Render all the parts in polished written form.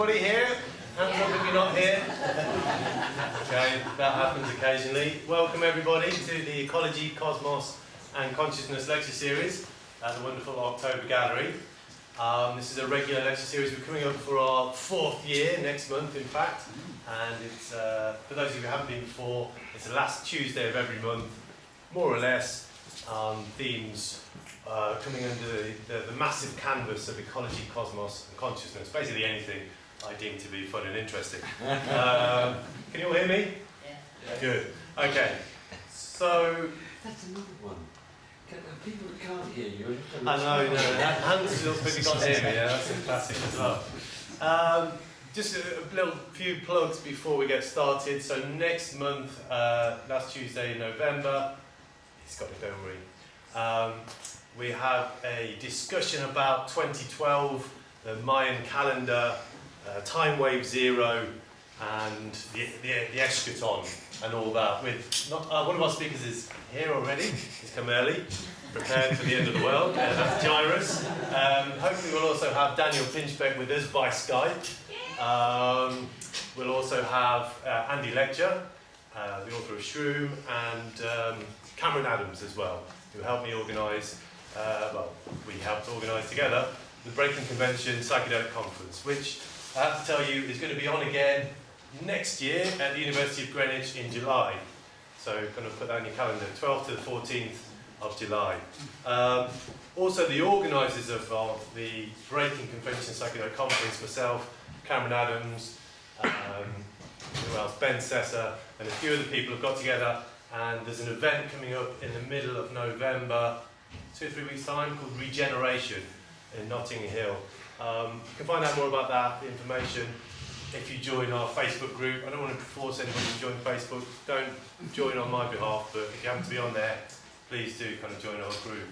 everybody here? Hands up if you're not here. Okay, that happens occasionally. Welcome everybody to the Ecology, Cosmos and Consciousness lecture series at the wonderful October Gallery. This is a regular lecture series. We're coming up for our 4th year, next month in fact. And it's, for those of you who haven't been before, it's the last Tuesday of every month, more or less, themes coming under the massive canvas of ecology, cosmos and consciousness, basically anything I deem to be fun and interesting. Can you all hear me? Yeah. Good. Okay. So... That's another one. People can't hear you. I know, hands up if you can't hear me, yeah, that's a classic as well. Just a little few plugs before we get started. So next month, last Tuesday in November, he's got it, don't worry. We have a discussion about 2012, the Mayan calendar, time wave 0, and the eschaton and all that. With one of our speakers is here already. He's come early, prepared for the end of the world. That's Jairus. Hopefully we'll also have Daniel Pinchbeck with us by Skype. We'll also have Andy Ledger, the author of Shroom, and Cameron Adams as well, who helped me organise, we helped organise together, the Breaking Convention Psychedelic Conference, which I have to tell you is going to be on again next year at the University of Greenwich in July. So kind of put that in your calendar, 12th to the 14th of July. Also the organisers of the Breaking Convention Psychedelic Conference, myself, Cameron Adams, who else? Ben Sessa, and a few other people have got together, and there's an event coming up in the middle of November, 2 or 3 weeks time, called Regeneration in Notting Hill. You can find out more about that, the information, if you join our Facebook group. I don't want to force anybody to join Facebook. Don't join on my behalf, but if you happen to be on there, please do kind of join our group.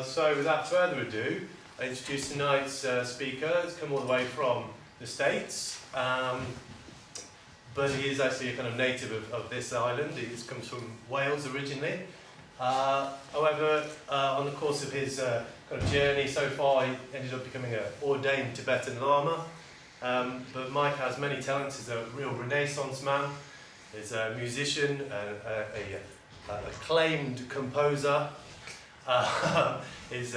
So without further ado, I introduce tonight's speaker. He's come all the way from the States, but he is actually a kind of native of this island. He comes from Wales originally. However, on the course of his kind of journey so far, he ended up becoming an ordained Tibetan lama. But Mike has many talents. He's a real Renaissance man. He's a musician, an acclaimed composer. He's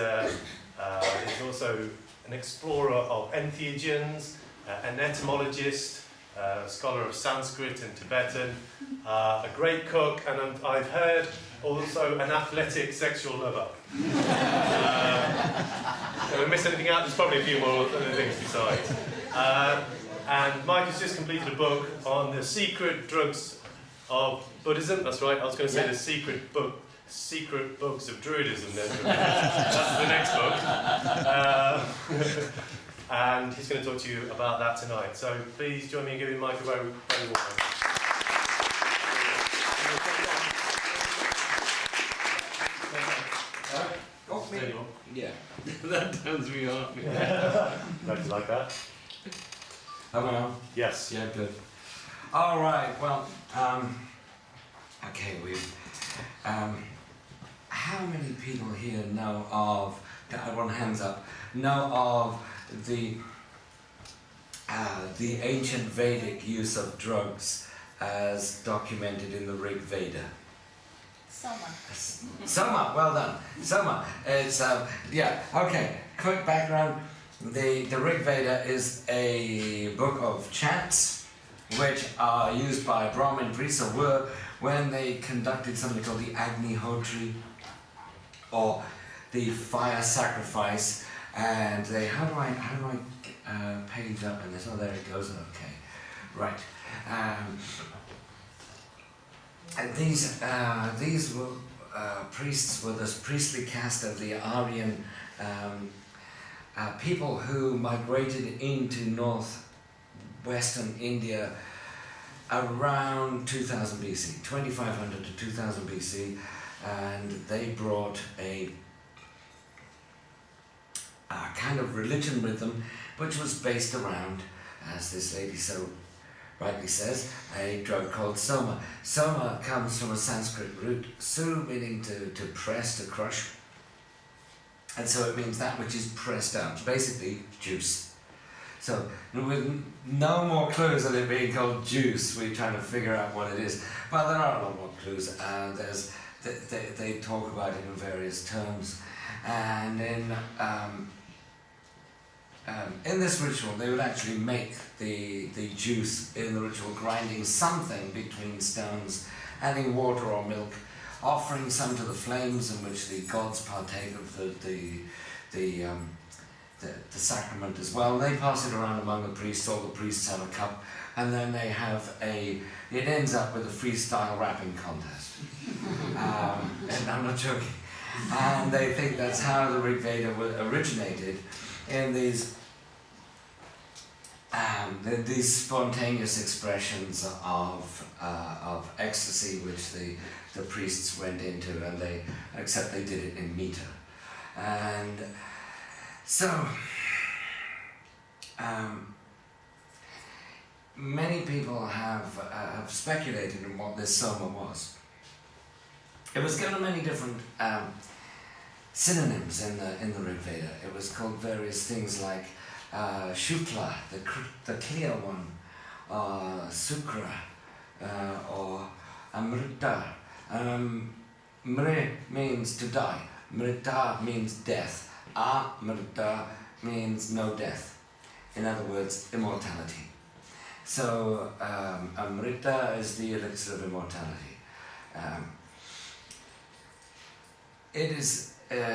also an explorer of entheogens, an etymologist, a scholar of Sanskrit and Tibetan, a great cook, and I've heard also an athletic sexual lover. If I miss anything out, there's probably a few more other things besides. And Mike has just completed a book on the Secret Drugs of Buddhism. That's right, I was going to say the Secret Books of Druidism then. That's the next book. And he's going to talk to you about that tonight. So please join me in giving Mike a very, very warm hand. Yeah, that turns me on. Don't you like that? Am I on? Yes. Yeah, good. All right, well, okay, how many people here know of, I want hands up, know of the ancient Vedic use of drugs as documented in the Rig Veda? Soma, well done. Soma, it's, yeah, okay, quick background. The Rig Veda is a book of chants which are used by Brahmin priests, or were, when they conducted something called the Agnihotri, or the fire sacrifice, and they, how do I page up in this? Oh, there it goes, okay, right. And these were priests were the priestly caste of the Aryan people who migrated into northwestern India around 2000 BC, 2500 to 2000 BC, and they brought a kind of religion with them, which was based around, as this lady so rightly says, a drug called soma. Soma comes from a Sanskrit root, su meaning to press, to crush, and so it means that which is pressed out, basically juice. So with no more clues than it being called juice, we're trying to figure out what it is. Well, there are a lot more clues, and they talk about it in various terms. And in this ritual, they would actually make the juice in the ritual, grinding something between stones, adding water or milk, offering some to the flames, in which the gods partake of the sacrament as well. They pass it around among the priests. All the priests have a cup, and then they have it ends up with a freestyle rapping contest. And I'm not joking. And they think that's how the Rig Veda originated, in these spontaneous expressions of ecstasy which the priests went into, and except they did it in meter. And so many people have speculated on what this soma was. It was given many different synonyms in the Rig Veda. It was called various things like Shukla, the clear one, Sukra, or Amrita. Mre means to die. Mrita means death. Amrita means no death. In other words, immortality. So Amrita is the elixir of immortality. It is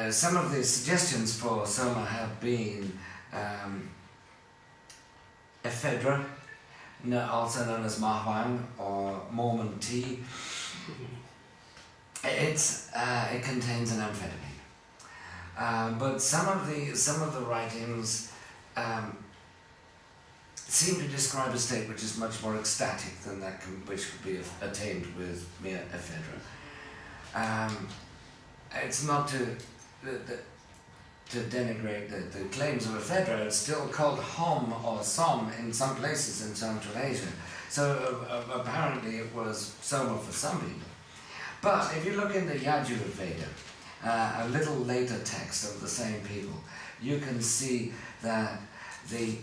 some of the suggestions for soma have been ephedra, also known as mahwang or Mormon tea. It contains an amphetamine, but some of the writings seem to describe a state which is much more ecstatic than that which could be attained with mere ephedra. It's not to denigrate the claims of ephedra. It's still called hom or som in some places in Central Asia. So apparently it was soma for some people. But if you look in the Yajur Veda, a little later text of the same people, you can see that they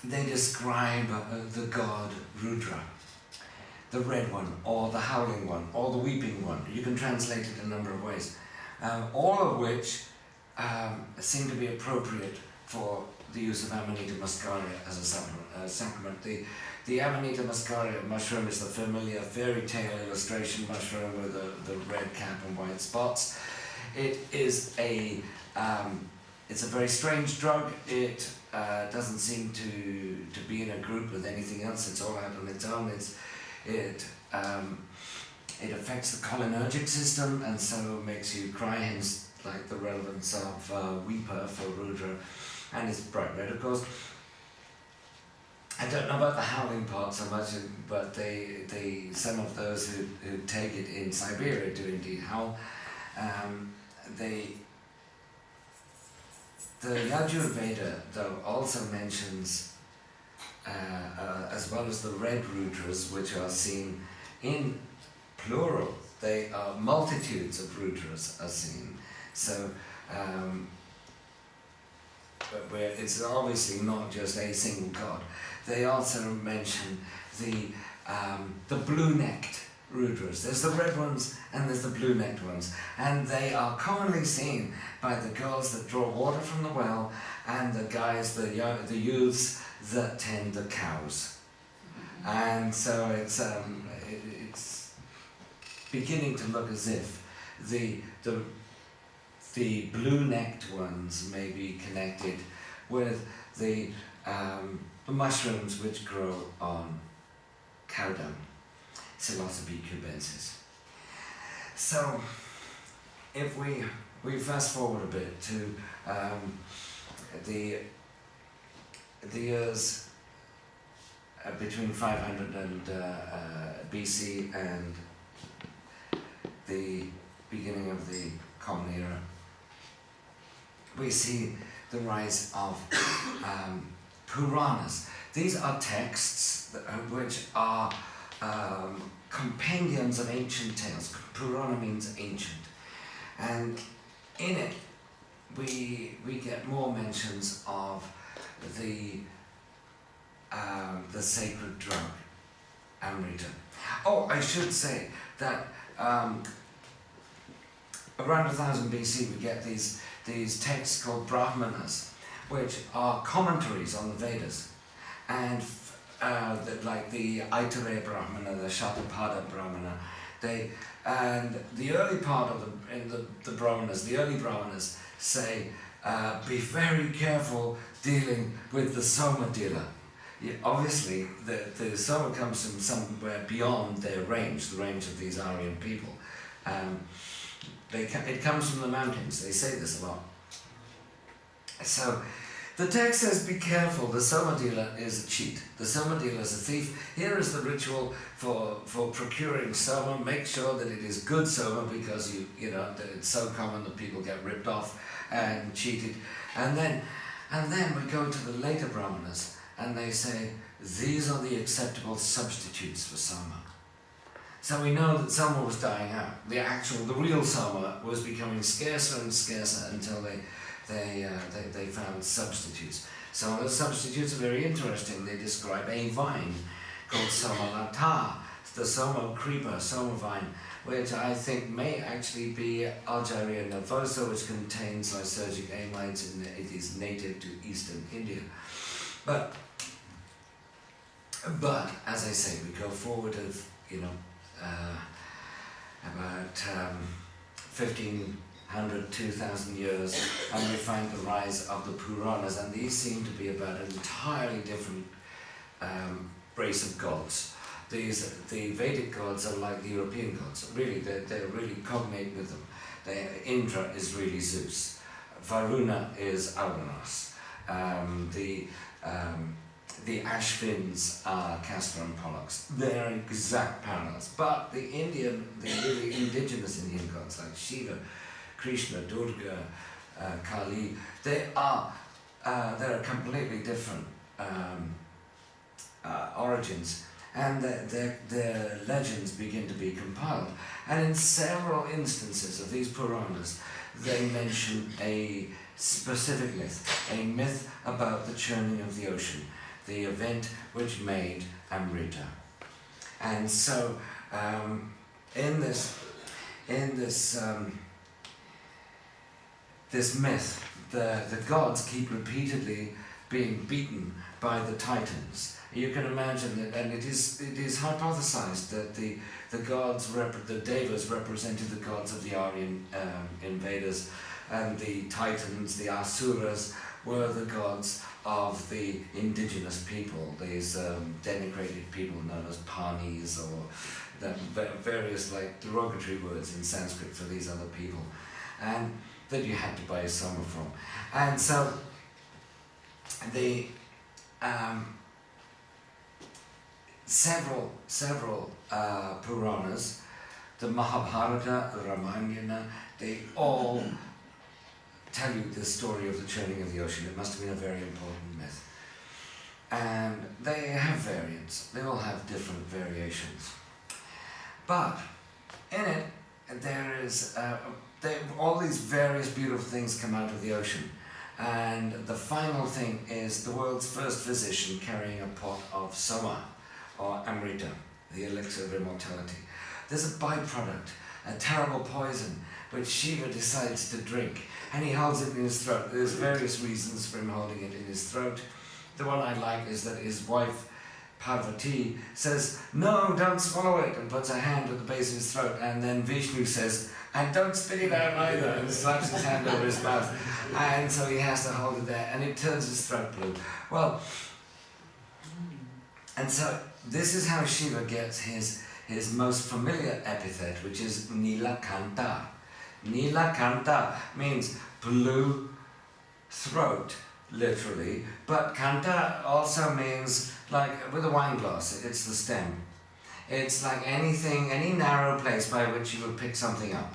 describe the god Rudra, the red one, or the howling one, or the weeping one. You can translate it a number of ways, all of which seem to be appropriate for the use of Amanita Muscaria as a sacrament. The Amanita Muscaria mushroom is the familiar fairy tale illustration mushroom with the red cap and white spots. It is it's a very strange drug. It doesn't seem to be in a group with anything else. It's all out on its own. It affects the cholinergic system, and so makes you cry, hence like the relevance of Weeper for Rudra, and it's bright red, of course. I don't know about the howling part so much, but some of those who take it in Siberia do indeed howl. The Yajur Veda, though, also mentions, as well as the red Rudras, which are seen in plural, they are multitudes of Rudras are seen. So, where it's obviously not just a single god. They also mention the blue-necked Rudras. There's the red ones and there's the blue-necked ones, and they are commonly seen by the girls that draw water from the well and the guys, the youths that tend the cows. And so it's beginning to look as if the blue-necked ones may be connected with the mushrooms which grow on cow dung, Psilocybe cubensis. So, if we fast forward a bit to the years between 500 and BC and the beginning of the Common Era, we see the rise of Puranas. These are texts which are compendiums of ancient tales. Purana means ancient. And in it, we get more mentions of the sacred drug, amrita. Oh, I should say that around 1000 BC we get these texts called Brahmanas, which are commentaries on the Vedas, and like the Aitareya Brahmana, the Shatapada Brahmana, and the early part of the Brahmanas, the early Brahmanas say, be very careful dealing with the soma dealer. Obviously, the soma comes from somewhere beyond their range, the range of these Aryan people. It comes from the mountains. They say this a lot. So, the text says, be careful, the soma dealer is a cheat. The soma dealer is a thief. Here is the ritual for procuring soma. Make sure that it is good soma, because you know that it's so common that people get ripped off and cheated. And then we go to the later Brahmanas, and they say, these are the acceptable substitutes for soma. So we know that soma was dying out. The real soma was becoming scarcer and scarcer until they found substitutes. Some of the substitutes are very interesting. They describe a vine called soma lata, the soma creeper, soma vine, which I think may actually be Algeria nervosa, which contains lysergic amides, and it is native to eastern India. But as I say, we go forward of about 1500, 2000 years, and we find the rise of the Puranas, and these seem to be about an entirely different race of gods. The Vedic gods are like the European gods. Really, they're really cognate with them. Indra is really Zeus. Varuna is Uranus. The Ashvins are Castor and Pollux. They're exact parallels. But the really indigenous Indian gods like Shiva, Krishna, Durga, Kali, they're completely different origins, and their legends begin to be compiled. And in several instances of these Puranas, they mention a specific myth, a myth about the churning of the ocean, the event which made Amrita. And so, in this myth, the gods keep repeatedly being beaten by the Titans. You can imagine that, and it is hypothesized that the gods, the Devas, represented the gods of the Aryan invaders, and the Titans, the Asuras, were the gods of the indigenous people, these denigrated people known as Panis, or the various like derogatory words in Sanskrit for these other people, and that you had to buy a soma from. And so the several Puranas, the Mahabharata, the Ramayana, they all tell you the story of the churning of the ocean. It must have been a very important myth. And they have variants. They all have different variations. But in it, there is all these various beautiful things come out of the ocean. And the final thing is the world's first physician carrying a pot of soma, or amrita, the elixir of immortality. There's a byproduct, a terrible poison, which Shiva decides to drink, and he holds it in his throat. There's various reasons for him holding it in his throat. The one I like is that his wife, Parvati, says, no, don't swallow it, and puts her hand at the base of his throat, and then Vishnu says, and don't spit it out either, and slaps his hand over his mouth, and so he has to hold it there, and it turns his throat blue. Well, and so this is how Shiva gets his most familiar epithet, which is Nilakanta. Nilakanta means blue throat, literally, but Kanta also means, like with a wine glass, it's the stem. It's like anything, any narrow place by which you would pick something up.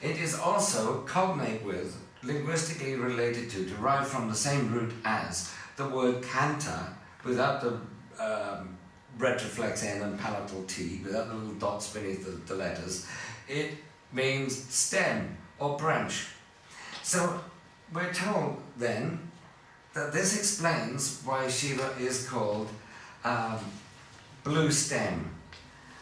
It is also cognate with, linguistically related to, derived from the same root as the word Kanta, without the retroflex N and palatal T, without the little dots beneath the letters. It means stem or branch. So we're told then that this explains why Shiva is called blue stem.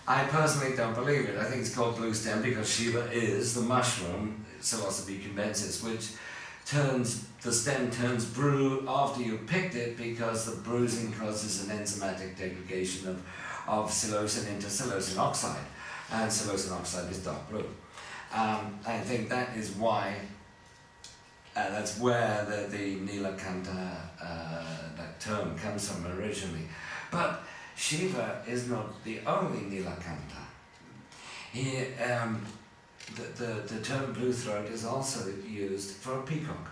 I personally don't believe it. I think it's called blue stem because Shiva is the mushroom, Psilocybe cubensis, which the stem turns blue after you picked it because the bruising causes an enzymatic degradation of psilocin into psilocin oxide, and psilocin oxide is dark blue. I think that is why, that's where the Nilakanta, that term comes from originally. But Shiva is not the only Nilakanta. The term blue throat is also used for a peacock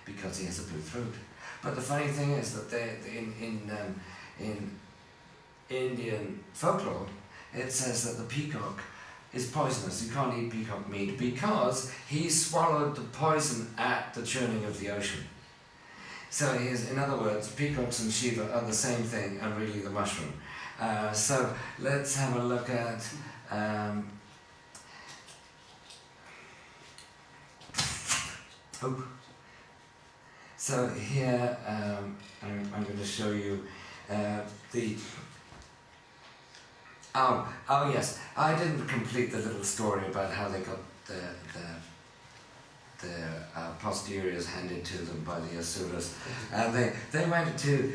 because he has a blue throat. But the funny thing is that in Indian folklore, it says that the peacock is poisonous. You can't eat peacock meat because he swallowed the poison at the churning of the ocean. So in other words, peacocks and Shiva are the same thing and really the mushroom. So let's have a look at so here I'm going to show you oh yes, I didn't complete the little story about how they got their posteriors handed to them by the Asuras, and they went to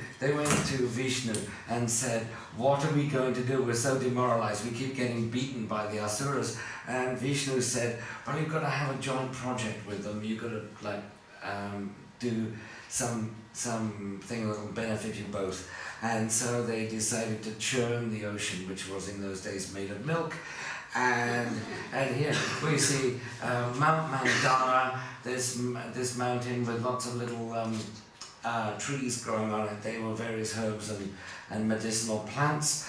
Vishnu and said, "What are we going to do? We're so demoralized. We keep getting beaten by the Asuras." And Vishnu said, "Well, you've got to have a joint project with them. You've got to do something that will benefit you both." And so they decided to churn the ocean, which was in those days made of milk. And here we see Mount Mandara, this mountain with lots of little trees growing on it. They were various herbs and medicinal plants.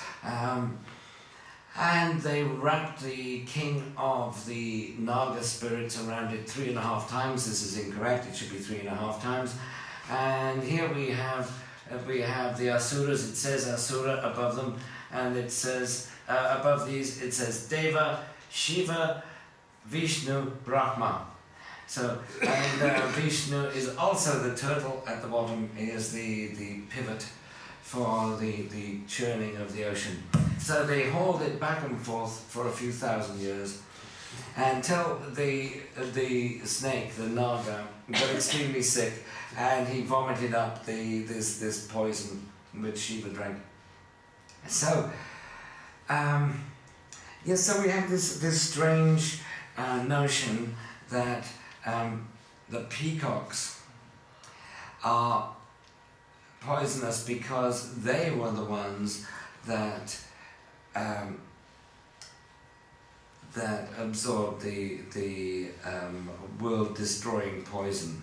And they wrapped the king of the Naga spirits around it 3.5 times. This is incorrect, it should be 3.5 times. And here we have the Asuras. It says Asura above them, and it says above these it says Deva, Shiva, Vishnu, Brahma. So, and Vishnu is also the turtle at the bottom. He is the pivot for the churning of the ocean. So they hauled it back and forth for a few thousand years until the snake, the Naga, got extremely sick, and he vomited up this poison which Shiva drank. So, yes, so we have this strange notion that the peacocks are poisonous because they were the ones that absorbed the world-destroying poison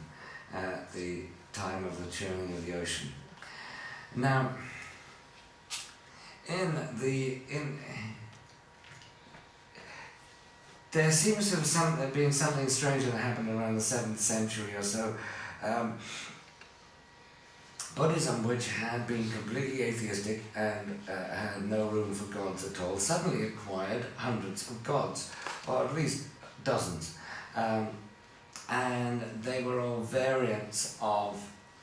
at the time of the churning of the ocean. Now, there seems to have been something strange that happened around the 7th century or so. Buddhism, which had been completely atheistic and had no room for gods at all, suddenly acquired hundreds of gods, or at least dozens. And they were all variants of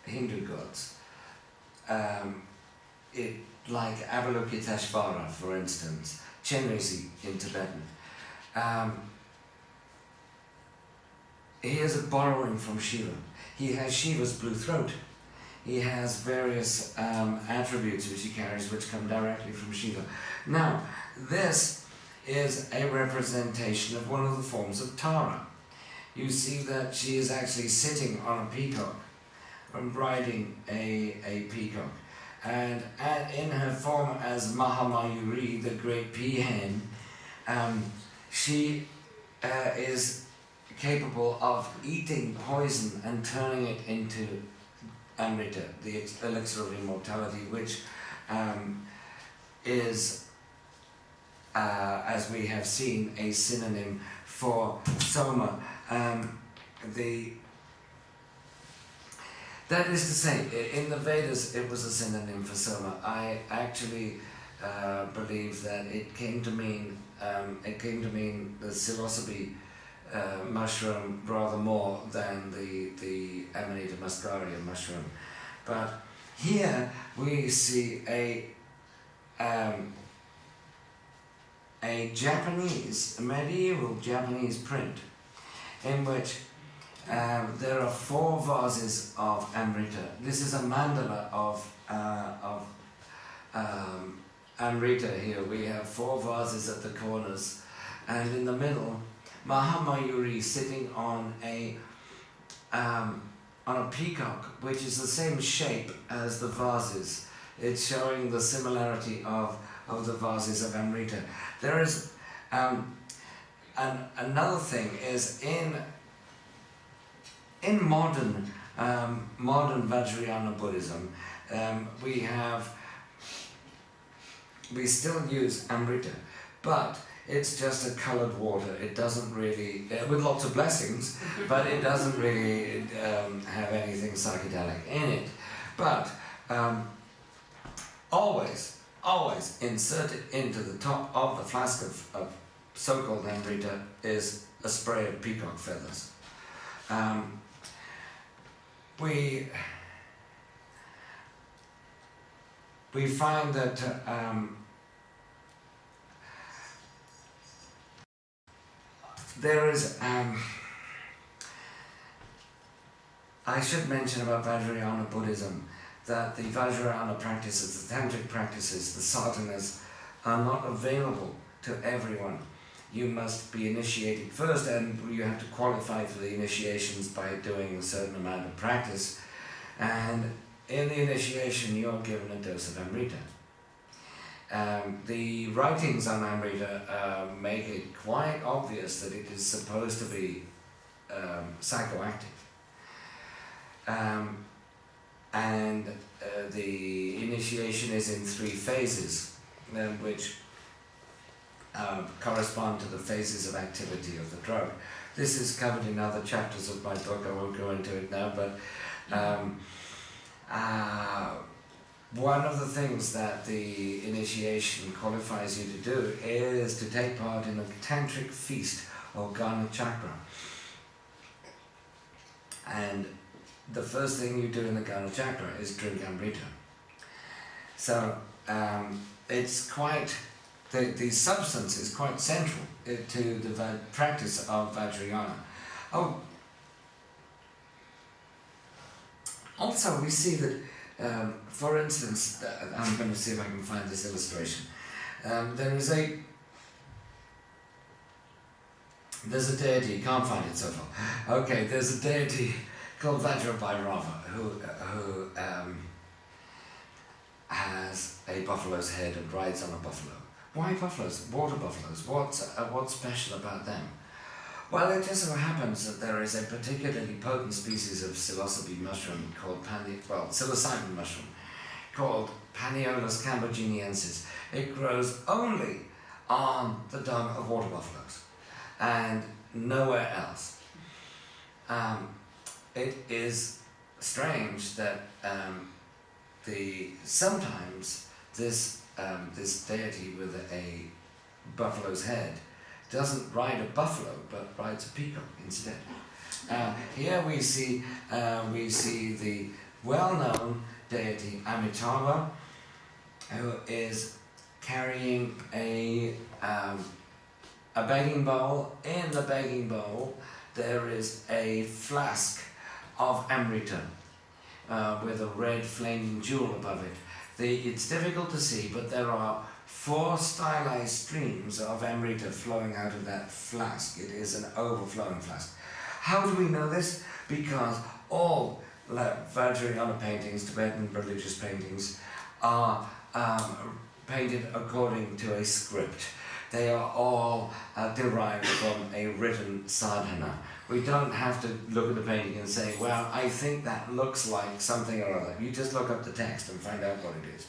Hindu gods. Like Avalokiteshvara, for instance, Chenrezig in Tibetan. He is a borrowing from Shiva. He has Shiva's blue throat. He has various attributes which he carries which come directly from Shiva. Now, this is a representation of one of the forms of Tara. You see that she is actually sitting on a peacock and riding a peacock. And in her form as Mahamayuri, the great peahen, she is capable of eating poison and turning it into amrita, the elixir of immortality, which is, as we have seen, a synonym for soma. That is to say, in the Vedas it was a synonym for soma. I actually believe that it came to mean the Psilocybe mushroom rather more than the Amanita Muscaria mushroom. But here we see a medieval Japanese print in which there are 4 vases of amrita. This is a mandala of amrita here. We have 4 vases at the corners, and in the middle, Mahamayuri sitting on a peacock, which is the same shape as the vases. It's showing the similarity of the vases of amrita. There is another thing is in modern Vajrayana Buddhism, we still use amrita, but it's just a coloured water. It doesn't really, with lots of blessings, but it doesn't really have anything psychedelic in it. But always inserted into the top of the flask of so-called amrita is a spray of peacock feathers. We find that there is, I should mention about Vajrayana Buddhism that the Vajrayana practices, the tantric practices, the sadhanas are not available to everyone. You must be initiated first, and you have to qualify for the initiations by doing a certain amount of practice. And in the initiation, you're given a dose of amrita. The writings on amrita make it quite obvious that it is supposed to be psychoactive. And the initiation is in 3 phases, which correspond to the phases of activity of the drug. This is covered in other chapters of my book. I won't go into it now, but one of the things that the initiation qualifies you to do is to take part in a tantric feast or Gana Chakra. And the first thing you do in the Gana Chakra is drink amrita. So it's quite, the substance is quite central to the practice of Vajrayana. Oh, also we see that, for instance, I'm going to see if I can find this illustration. There's a deity, can't find it so far. Okay, there's a deity called Vajrabhairava who has a buffalo's head and rides on a buffalo. Why buffaloes? Water buffaloes. What's special about them? Well, it just so happens that there is a particularly potent species of psilocybe mushroom called psilocybe mushroom called Panaeolus cambogeniensis. It grows only on the dung of water buffaloes and nowhere else. It is strange that sometimes this deity with a buffalo's head doesn't ride a buffalo but rides a peacock instead. Here we see the well-known deity Amitabha, who is carrying a begging bowl. In the begging bowl there is a flask of amrita with a red flaming jewel above it. It's difficult to see, but there are 4 stylized streams of amrita flowing out of that flask. It is an overflowing flask. How do we know this? Because all Vajrayana paintings, Tibetan religious paintings, are painted according to a script. They are all derived from a written sadhana. We don't have to look at the painting and say, well, I think that looks like something or other. You just look up the text and find out what it is.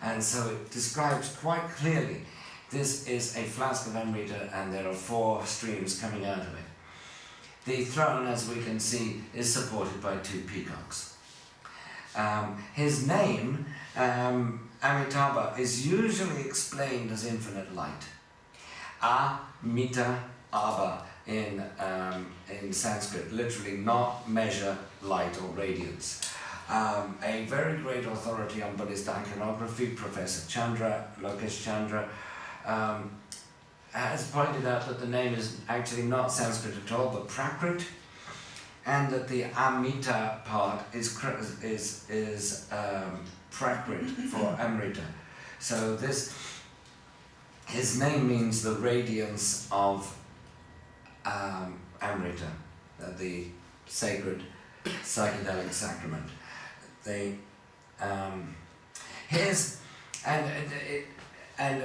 And so it describes quite clearly, this is a flask of amrita and there are 4 streams coming out of it. The throne, as we can see, is supported by 2 peacocks. His name, Amitabha, is usually explained as infinite light. Amita Abba in in Sanskrit, literally not measure light or radiance. A very great authority on Buddhist iconography, Professor Lokesh Chandra, has pointed out that the name is actually not Sanskrit at all, but Prakrit, and that the Amrita part is Prakrit for Amrita. So his name means the radiance of Amrita, the sacred psychedelic sacrament. And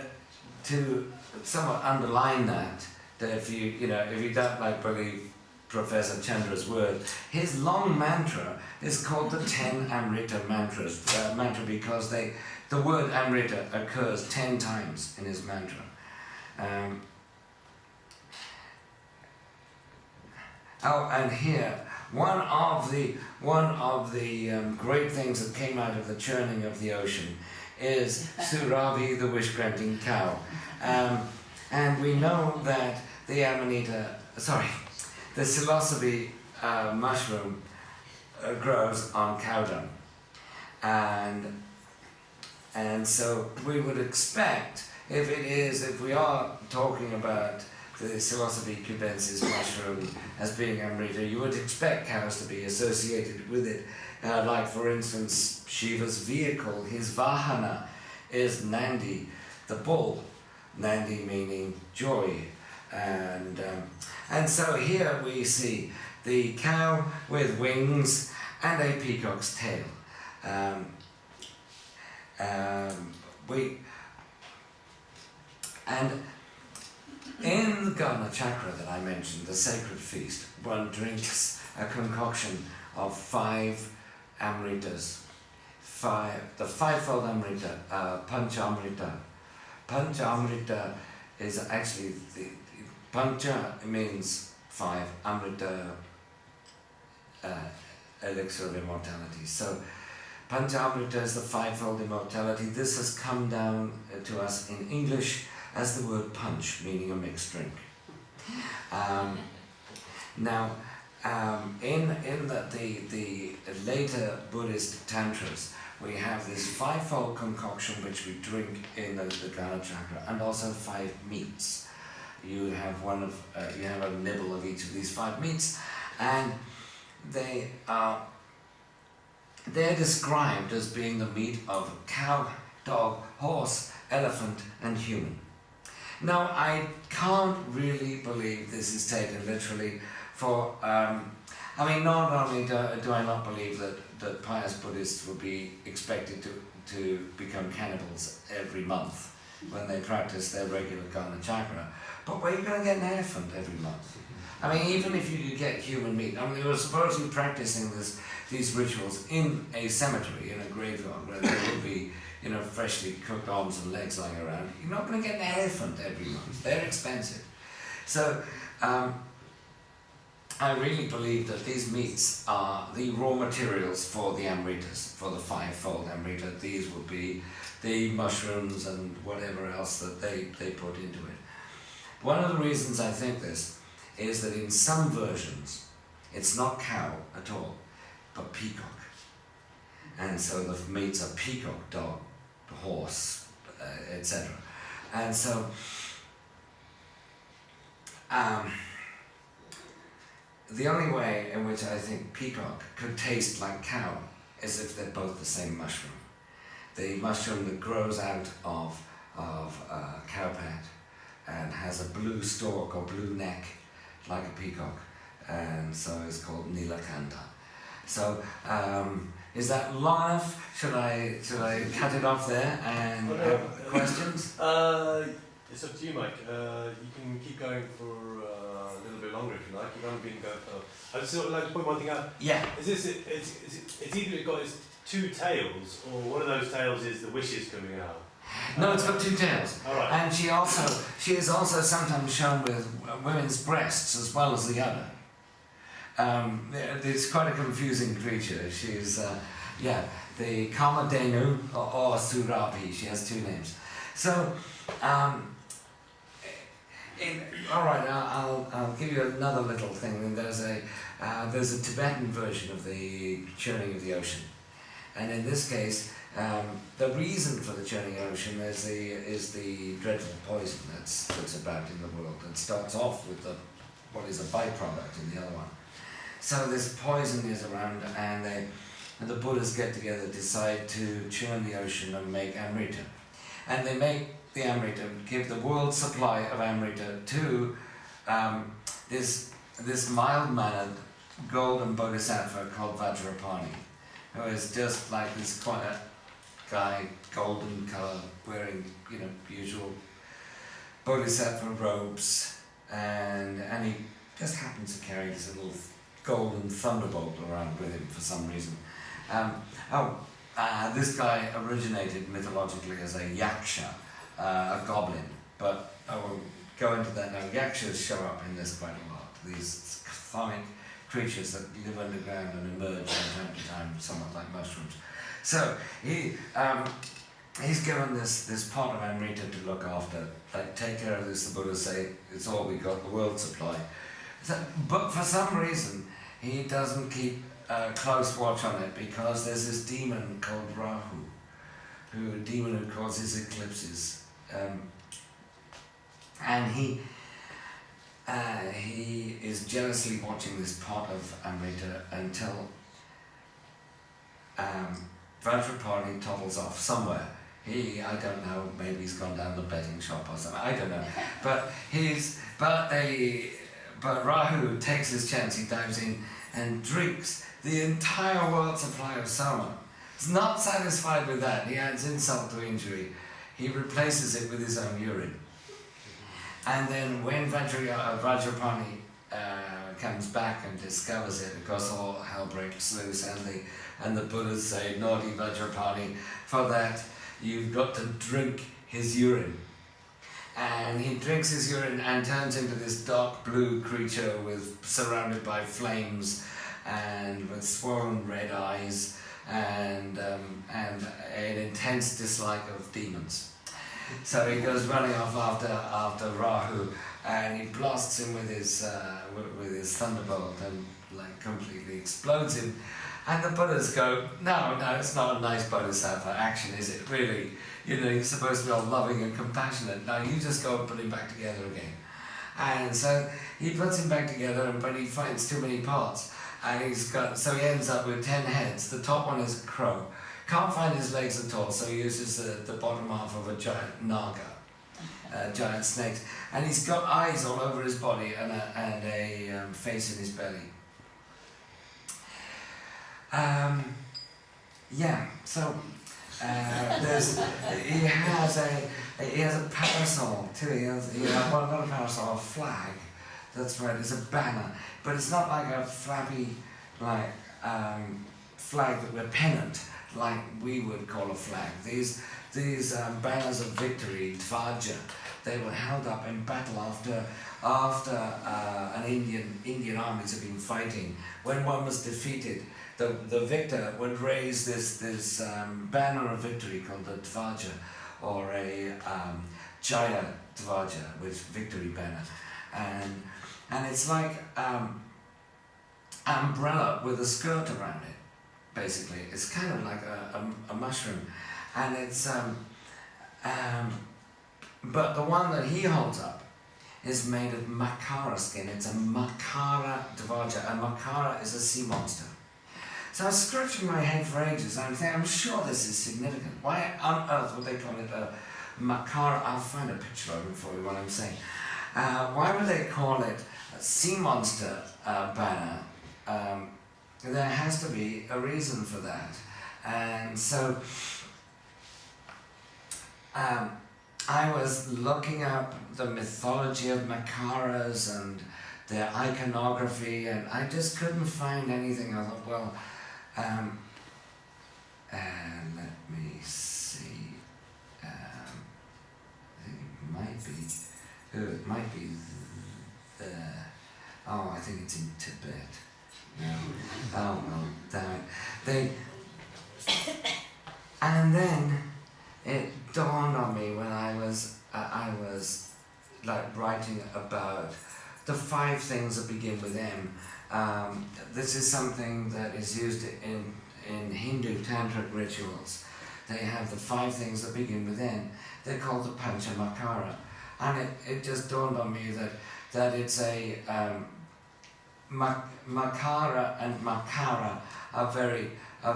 to somewhat underline that if you don't like believe Professor Chandra's word, his long mantra is called the 10 Amrita mantra because the word Amrita occurs 10 times in his mantra. And here, one of the great things that came out of the churning of the ocean is Surabhi, the wish-granting cow. And we know that the Psilocybe mushroom grows on cow dung. And so we would expect, if we are talking about the Psilocybe cubensis mushroom as being Amrita, you would expect cows to be associated with it. Like, for instance, Shiva's vehicle, his vahana, is Nandi, the bull. Nandi meaning joy. And so here we see the cow with wings and a peacock's tail. And in the Gana Chakra that I mentioned, the sacred feast, one drinks a concoction of 5 amritas. The fivefold amrita, panchamrita. Panchamrita is actually pancha means 5, amrita, elixir of immortality. So panchamrita is the fivefold immortality. This has come down to us in English as the word punch, meaning a mixed drink. In the later Buddhist tantras, we have this fivefold concoction which we drink in the Gana Chakra, and also 5 meats. You have you have a nibble of each of these 5 meats, and they're described as being the meat of cow, dog, horse, elephant, and human. Now, I can't really believe this is taken literally for, not only do I not believe that pious Buddhists would be expected to become cannibals every month when they practice their regular Gana Chakra, but where are you going to get an elephant every month? Even if you could get human meat, they were supposedly practicing these rituals in a cemetery, in a graveyard, where there would be freshly cooked arms and legs lying around. You're not going to get an elephant every month. They're expensive. So, I really believe that these meats are the raw materials for the amritas, for the fivefold amrita. These would be the mushrooms and whatever else that they put into it. One of the reasons I think this is that in some versions, it's not cow at all, but peacock. And so the meats are peacock, dog, horse, etc. And so, the only way in which I think peacock could taste like cow is if they're both the same mushroom. The mushroom that grows out of cowpat and has a blue stalk or blue neck like a peacock, and so it's called Nilakanta. So, is that long enough? Should I cut it off there and have questions? It's up to you, Mike. You can keep going for a little bit longer if you like. You've only been going for... I just sort of like to point one thing out. Yeah. It's either got its 2 tails, or one of those tails is the wishes coming out. No, it's got 2 tails. All right. And she is also sometimes shown with women's breasts as well as the other. It's quite a confusing creature. She's, the Kamadenu or Surabhi. She has 2 names. So, all right, I'll give you another little thing. And there's a Tibetan version of the churning of the ocean, and in this case, the reason for the churning ocean is the dreadful poison that's about in the world. It starts off with what is a byproduct in the other one. So this poison is around, and the Buddhas get together, decide to churn the ocean and make amrita. And they make the amrita, give the world supply of amrita to this mild-mannered golden bodhisattva called Vajrapani, who is just like this quiet guy, golden colour, wearing, usual bodhisattva robes, and he just happens to carry this little golden thunderbolt around with him for some reason. This guy originated mythologically as a yaksha, a goblin, but I won't go into that now. Yakshas show up in this quite a lot. These chthonic creatures that live underground and emerge from time to time, somewhat like mushrooms. So he's given this pot of amrita to look after, like take care of this. The Buddha say it's all we got, the world supply. So, but for some reason he doesn't keep close watch on it, because there's this demon called Rahu, a demon who causes eclipses, and he is jealously watching this pot of amrita until Vajrapani toddles off somewhere. I don't know, maybe he's gone down the betting shop or something, I don't know. But Rahu takes his chance, he dives in and drinks the entire world supply of soma. He's not satisfied with that, he adds insult to injury. He replaces it with his own urine. And then when Vajrapani comes back and discovers it, of course all hell breaks loose, and the Buddhas say, naughty Vajrapani, for that you've got to drink his urine. And he drinks his urine and turns into this dark blue creature surrounded by flames and with swollen red eyes and an intense dislike of demons. So he goes running off after Rahu, and he blasts him with his thunderbolt and like completely explodes him. And the Buddhas go, no, it's not a nice bodhisattva action, is it? Really, you're supposed to be all loving and compassionate. No, you just go and put him back together again. And so he puts him back together, but he finds too many parts. And so he ends up with 10 heads. The top one is a crow. Can't find his legs at all, so he uses the bottom half of a giant naga, giant snake. And he's got eyes all over his body and a face in his belly. So he has a parasol too. He has not a parasol, a flag. That's right. It's a banner, but it's not like a flappy flag that we're pennant like we would call a flag. These banners of victory, dvaja, they were held up in battle after an Indian armies had been fighting. When one was defeated, the victor would raise this banner of victory called the dvaja, or a jaya dvaja, which victory banner, and it's like umbrella with a skirt around it. Basically, it's kind of like a mushroom, and it's but the one that he holds up is made of makara skin. It's a makara dvaja, and makara is a sea monster. So I was scratching my head for ages, and I'm thinking, I'm sure this is significant. Why on earth would they call it a makara? I'll find a picture of it for you what I'm saying. Why would they call it a sea monster banner? There has to be a reason for that. And so I was looking up the mythology of makaras and their iconography, and I just couldn't find anything. I thought, well, let me see. I think it might be there. Oh, I think it's in Tibet. No. Oh, well, damn it. And then it dawned on me when I was like writing about the 5 things that begin with M. This is something that is used in Hindu tantric rituals. They have the 5 things that begin with N. They're called the Panchamakara. And it just dawned on me that it's a Makara and Makara are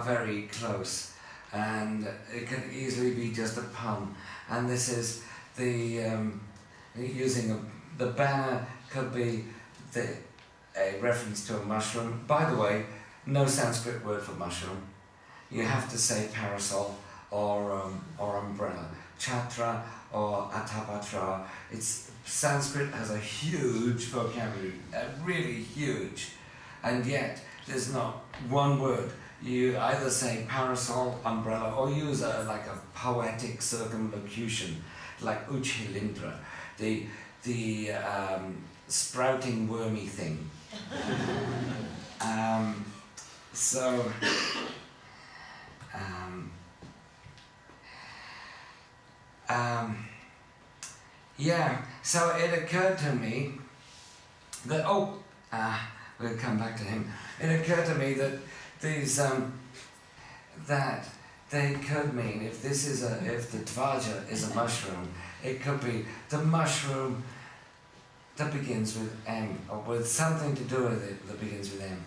very close, and it could easily be just a pun. And this is the the banner could be a reference to a mushroom. By the way, no Sanskrit word for mushroom. You have to say parasol or umbrella, chatra or atapatra. Sanskrit has a huge vocabulary, really huge, and yet there's not one word. You either say parasol, umbrella, or use like a poetic circumlocution, like uchilindra, the sprouting wormy thing. Yeah, so it occurred to me that, we'll come back to him. It occurred to me that these, that they could mean, if the Dvaja is a mushroom, it could be the mushroom that begins with M, or with something to do with it that begins with M.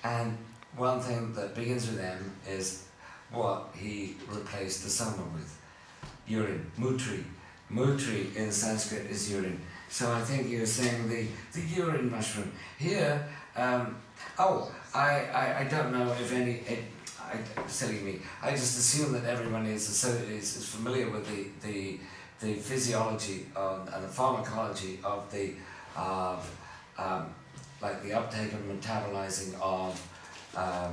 And one thing that begins with M is what he replaced the soma with. Urine, mutri. Mutri in Sanskrit is urine. So I think you're saying the urine mushroom. Here, I don't know if silly me, I just assume that everyone is familiar with the physiology and the pharmacology of like the uptake and metabolizing of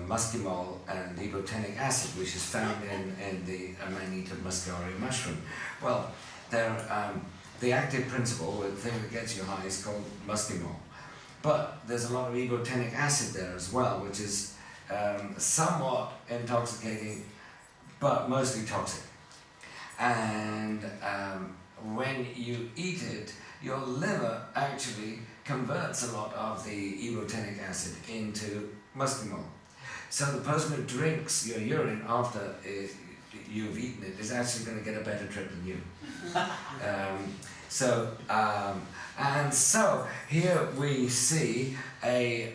muscimol and ibotenic acid, which is found in the Amanita Muscaria mushroom. Well, the active principle, the thing that gets you high, is called muscimol. But there's a lot of ibotenic acid there as well, which is somewhat intoxicating, but mostly toxic. And when you eat it, your liver actually converts a lot of the ibotenic acid into muscimol. So the person who drinks your urine after you've eaten it is actually going to get a better trip than you. So here we see a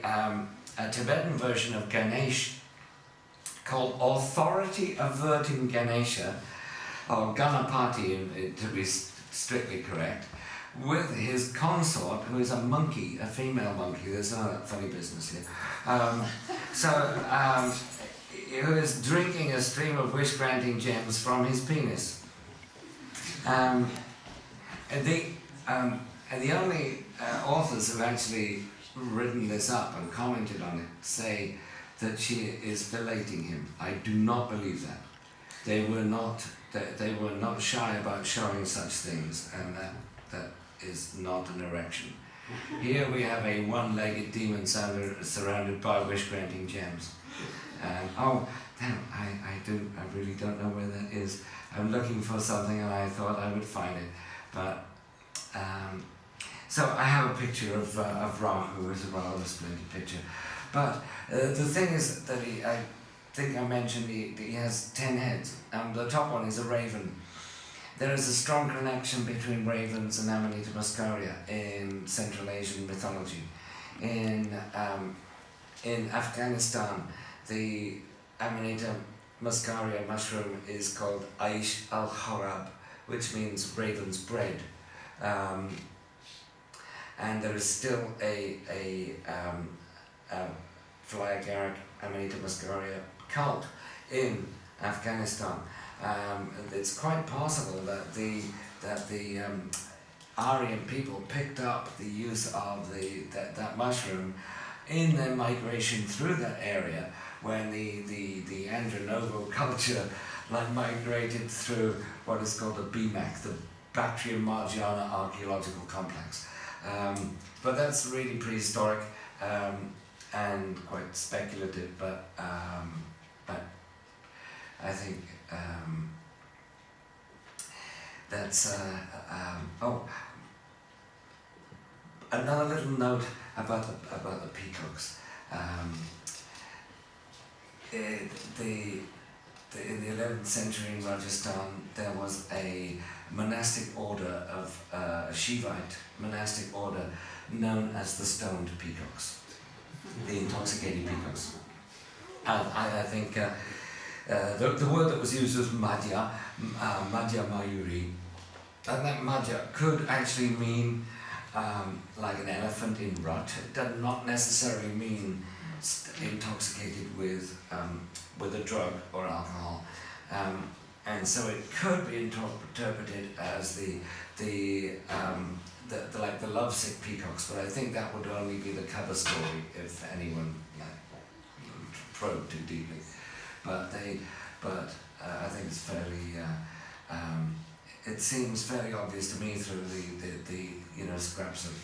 Tibetan version of Ganesh called Authority Averting Ganesha, or Ganapati to be strictly correct, with his consort, who is a monkey, a female monkey. There's no funny business here. Who is drinking a stream of wish-granting gems from his penis. And the only authors who've actually written this up and commented on it say that she is filleting him. I do not believe that. They were not shy about showing such things, and that is not an erection. Here we have a one-legged demon surrounded by wish-granting gems. I really don't know where that is. I'm looking for something and I thought I would find it. But, so I have a picture of Rahu, it's a rather splendid picture. But the thing is that I think I mentioned he has 10 heads, and the top one is a raven. There is a strong connection between ravens and Amanita Muscaria in Central Asian mythology. In Afghanistan, the Amanita Muscaria mushroom is called Aish al-Harab, which means raven's bread. And there is still a fly agaric Amanita Muscaria cult in Afghanistan. It's quite possible that the Aryan people picked up the use of that mushroom in their migration through that area when the Andronovo culture migrated through what is called the BMAC, the Bactrian-Margiana Archaeological Complex. But that's really prehistoric and quite speculative, but I think another little note about the peacocks. In the 11th century in Rajasthan, there was a monastic order of a Shaivite monastic order known as the stoned peacocks, the intoxicated peacocks. And I think the word that was used was matta-mayuri, and that matta could actually mean like an elephant in rut. It does not necessarily mean intoxicated with a drug or alcohol, and so it could be interpreted as the lovesick peacocks. But I think that would only be the cover story if anyone probed too deeply. But I think it's fairly. It seems fairly obvious to me through the scraps of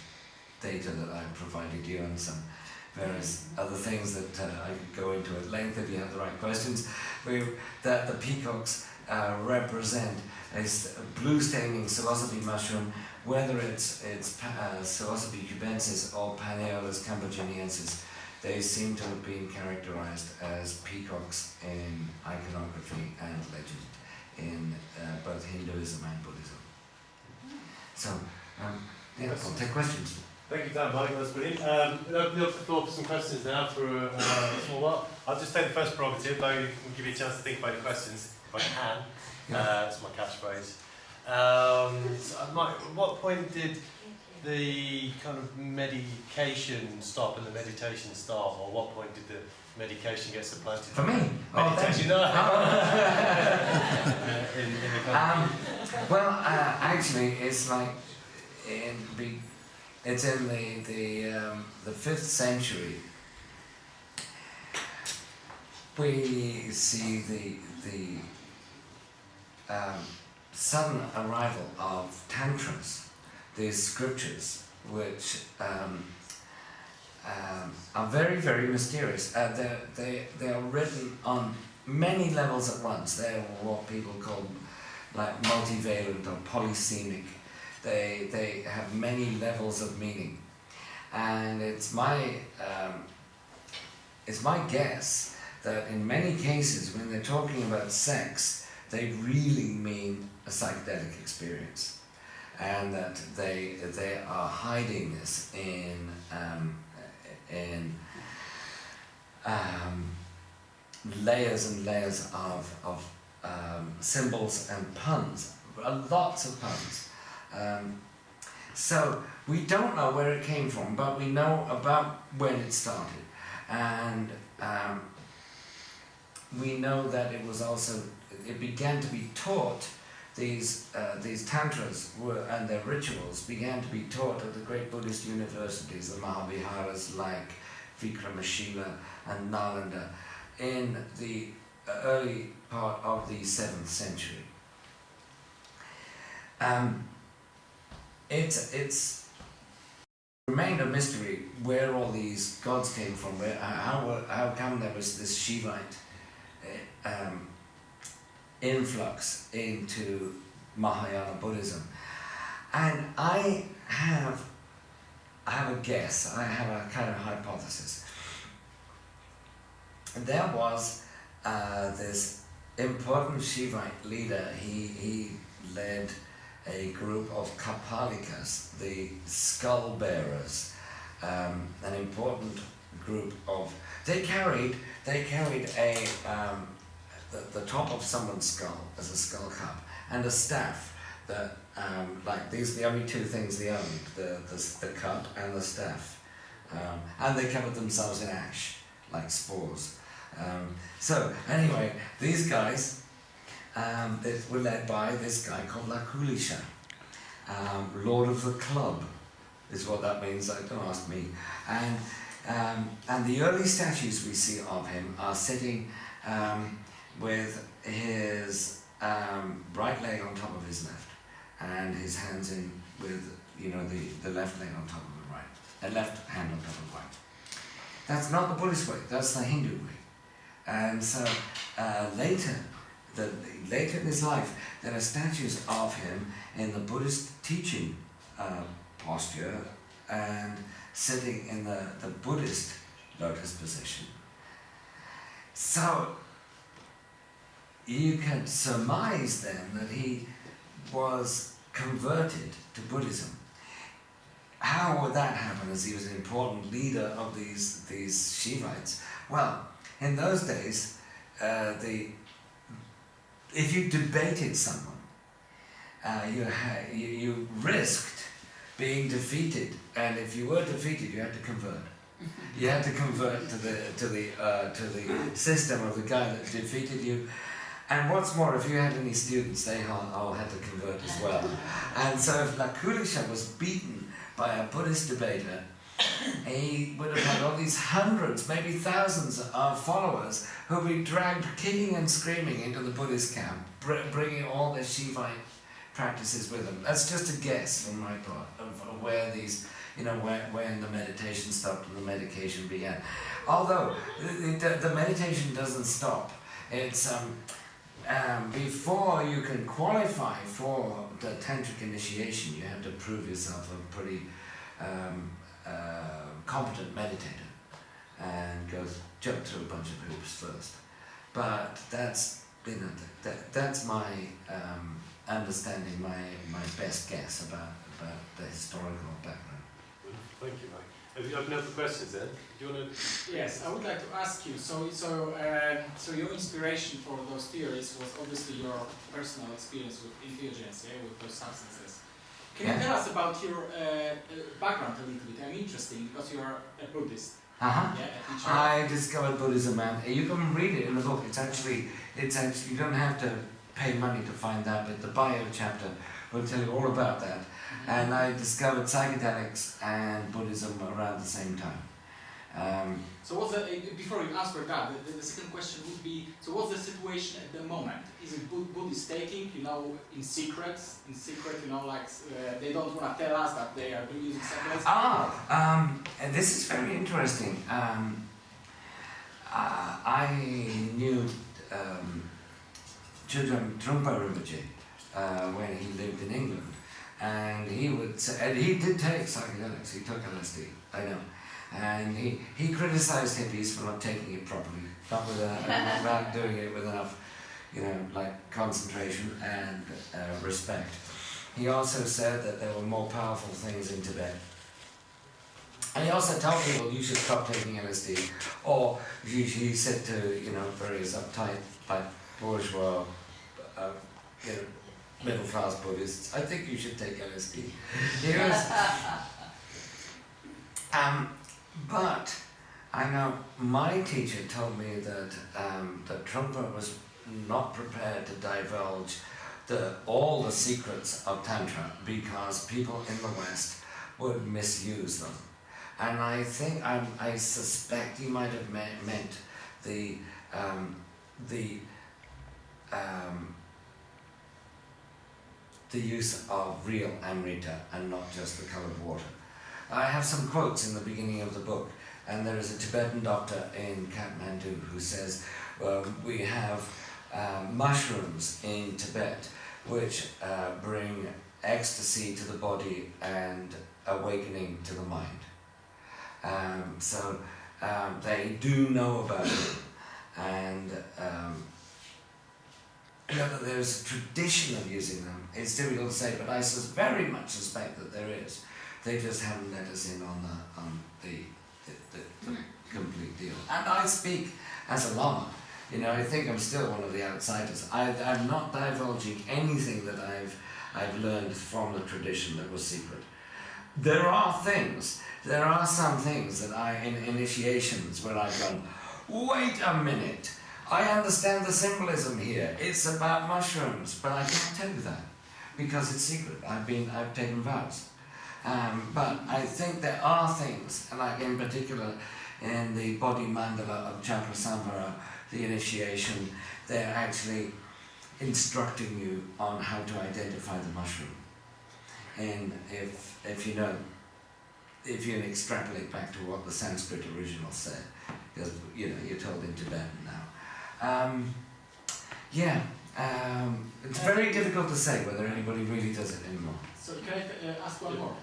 data that I provided you and some various other things that I could go into at length if you have the right questions. That the peacocks represent a blue staining Psilocybe mushroom, whether it's Psilocybe cubensis or Paneolus cambogeniensis. They seem to have been characterized as peacocks in iconography and legend in both Hinduism and Buddhism. So, I'll take questions. Thank you for that, Mike. That's brilliant. We'll open up the floor for some questions now for a small while. I'll just take the first prerogative, though we'll give you a chance to think about your questions, if I can. That's my catchphrase. Mike, at what point did the kind of medication stop and the meditation start, or what point did the medication get supplanted? For me? Meditation, no. Well, actually, it's like it's in the 5th century. We see the sudden arrival of tantras, these scriptures, which are very, very mysterious. They are written on many levels at once. They're what people call like multivalent or polysemic. They have many levels of meaning, and it's my guess that in many cases when they're talking about sex, they really mean a psychedelic experience, and that they are hiding this in layers and layers of symbols and puns, lots of puns. So we don't know where it came from, but we know about when it started, and we know that it began to be taught. These tantras and their rituals began to be taught at the great Buddhist universities, the Mahaviharas like Vikramashila and Nalanda, in the early part of the 7th century. It's remained a mystery where all these gods came from. How come there was this Shaivite influx into Mahayana Buddhism? And I have a guess. I have a kind of hypothesis. There was this important Shaivite leader. He led a group of Kapalikas, the skull bearers, an important group of. They carried the top of someone's skull as a skull cup and a staff that like these are the only two things they owned, the cup and the staff, and they covered themselves in ash like spores. So anyway, these guys. They were led by this guy called Lakulisha, Lord of the Club, is what that means. Don't ask me. And the early statues we see of him are sitting with his right leg on top of his left, and his hands in with the left leg on top of the right, left hand on top of the right. That's not the Buddhist way. That's the Hindu way. And so later in his life, there are statues of him in the Buddhist teaching posture, and sitting in the Buddhist lotus position. So you can surmise then that he was converted to Buddhism. How would that happen, as he was an important leader of these Shivites? Well, in those days, if you debated someone, you risked being defeated, and if you were defeated, you had to convert. You had to convert to the system of the guy that defeated you. And what's more, if you had any students, they all had to convert as well. And so if Lakulisha was beaten by a Buddhist debater, he would have had all these hundreds, maybe thousands of followers who would be dragged kicking and screaming into the Buddhist camp, bringing all their Shivite practices with them. That's just a guess on my part of where these, when the meditation stopped and the medication began. Although the meditation doesn't stop. It's before you can qualify for the tantric initiation, you have to prove yourself a pretty competent meditator and jump through a bunch of hoops first. But that's my understanding, my best guess about the historical background. Thank you, Mike. Have you got no questions then? Do you want to? Yes, I would like to ask you. So your inspiration for those theories was obviously your personal experience with entheogens, with those substances. Can you tell us about your background a little bit? I'm interested because you are a Buddhist. Uh-huh. Yeah, a teacher. I discovered Buddhism, and you can read it in the book. It's actually you don't have to pay money to find that, but the bio chapter will tell you all about that. Mm-hmm. And I discovered psychedelics and Buddhism around the same time. So what's before you answer that, the second question would be, so what's the situation at the moment? Is it Buddhist taking, in secret, they don't want to tell us that they are using psychedelics? And this is very interesting. I knew Chudram Trungpa Rinpoche when he lived in England, and he would say, and he did take psychedelics, he took LSD, I know. And he criticized hippies for not taking it properly, not doing it with enough, concentration and respect. He also said that there were more powerful things in Tibet. And he also told people you should stop taking LSD. Or he said to various uptight, like bourgeois, middle class Buddhists, I think you should take LSD. He was. But I know my teacher told me that Trungpa was not prepared to divulge all the secrets of Tantra because people in the West would misuse them. And I think, I suspect he might have meant the use of real amrita and not just the colored water. I have some quotes in the beginning of the book, and there is a Tibetan doctor in Kathmandu who says, we have mushrooms in Tibet which bring ecstasy to the body and awakening to the mind. So they do know about it, and whether there's a tradition of using them, it's difficult to say, but I very much suspect that there is. They just haven't let us in on the complete deal. And I speak as a lama. I think I'm still one of the outsiders. I'm not divulging anything that I've learned from the tradition that was secret. There are some things that in initiations where I've gone, wait a minute, I understand the symbolism here. It's about mushrooms, but I can't tell you that because it's secret. I've taken vows. But I think there are things, like in particular in the body mandala of Chakra Samvara, the initiation, they're actually instructing you on how to identify the mushroom. And if you extrapolate back to what the Sanskrit original said, because you're told in Tibetan now. It's very difficult to say whether anybody really does it anymore. So can I ask one more?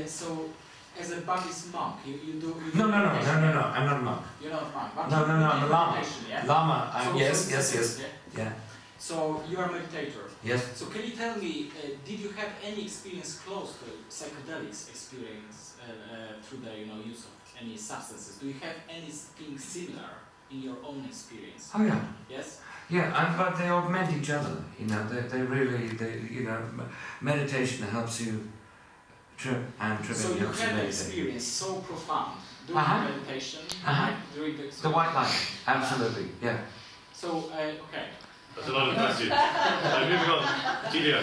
So, as a Buddhist monk, you do. No, I'm not a monk. You're not a monk. But No, I'm a lama. meditation, yeah? Lama, So- yes. Yeah. So you are a meditator. Yes. So can you tell me, did you have any experience close to psychedelics experience through the use of any substances? Do you have anything similar in your own experience? Oh yeah. Yes. Yeah, but they augment each other. They really, meditation helps you trip So you helps you had an meditate. experience so profound during Uh-huh. meditation, Uh-huh. during The white light, absolutely, yeah. So okay. That's a lot of questions. Moving on, Giulio.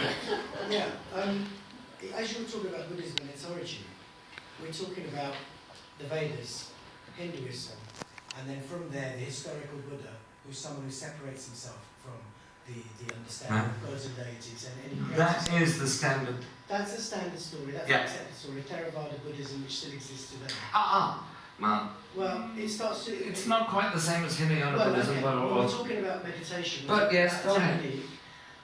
Yeah, as you were talking about Buddhism and its origin, we're talking about the Vedas, Hinduism, and then from there the historical Buddha, who's someone who separates himself from the understanding of gods and deities. And That is the standard. That's the standard story, that's Yeah. the accepted story, Theravada Buddhism, which still exists today. Well, it starts to... It's not quite the same as Hinduism and Buddhism, okay. but We're talking about meditation. But yes, a go ahead. technique,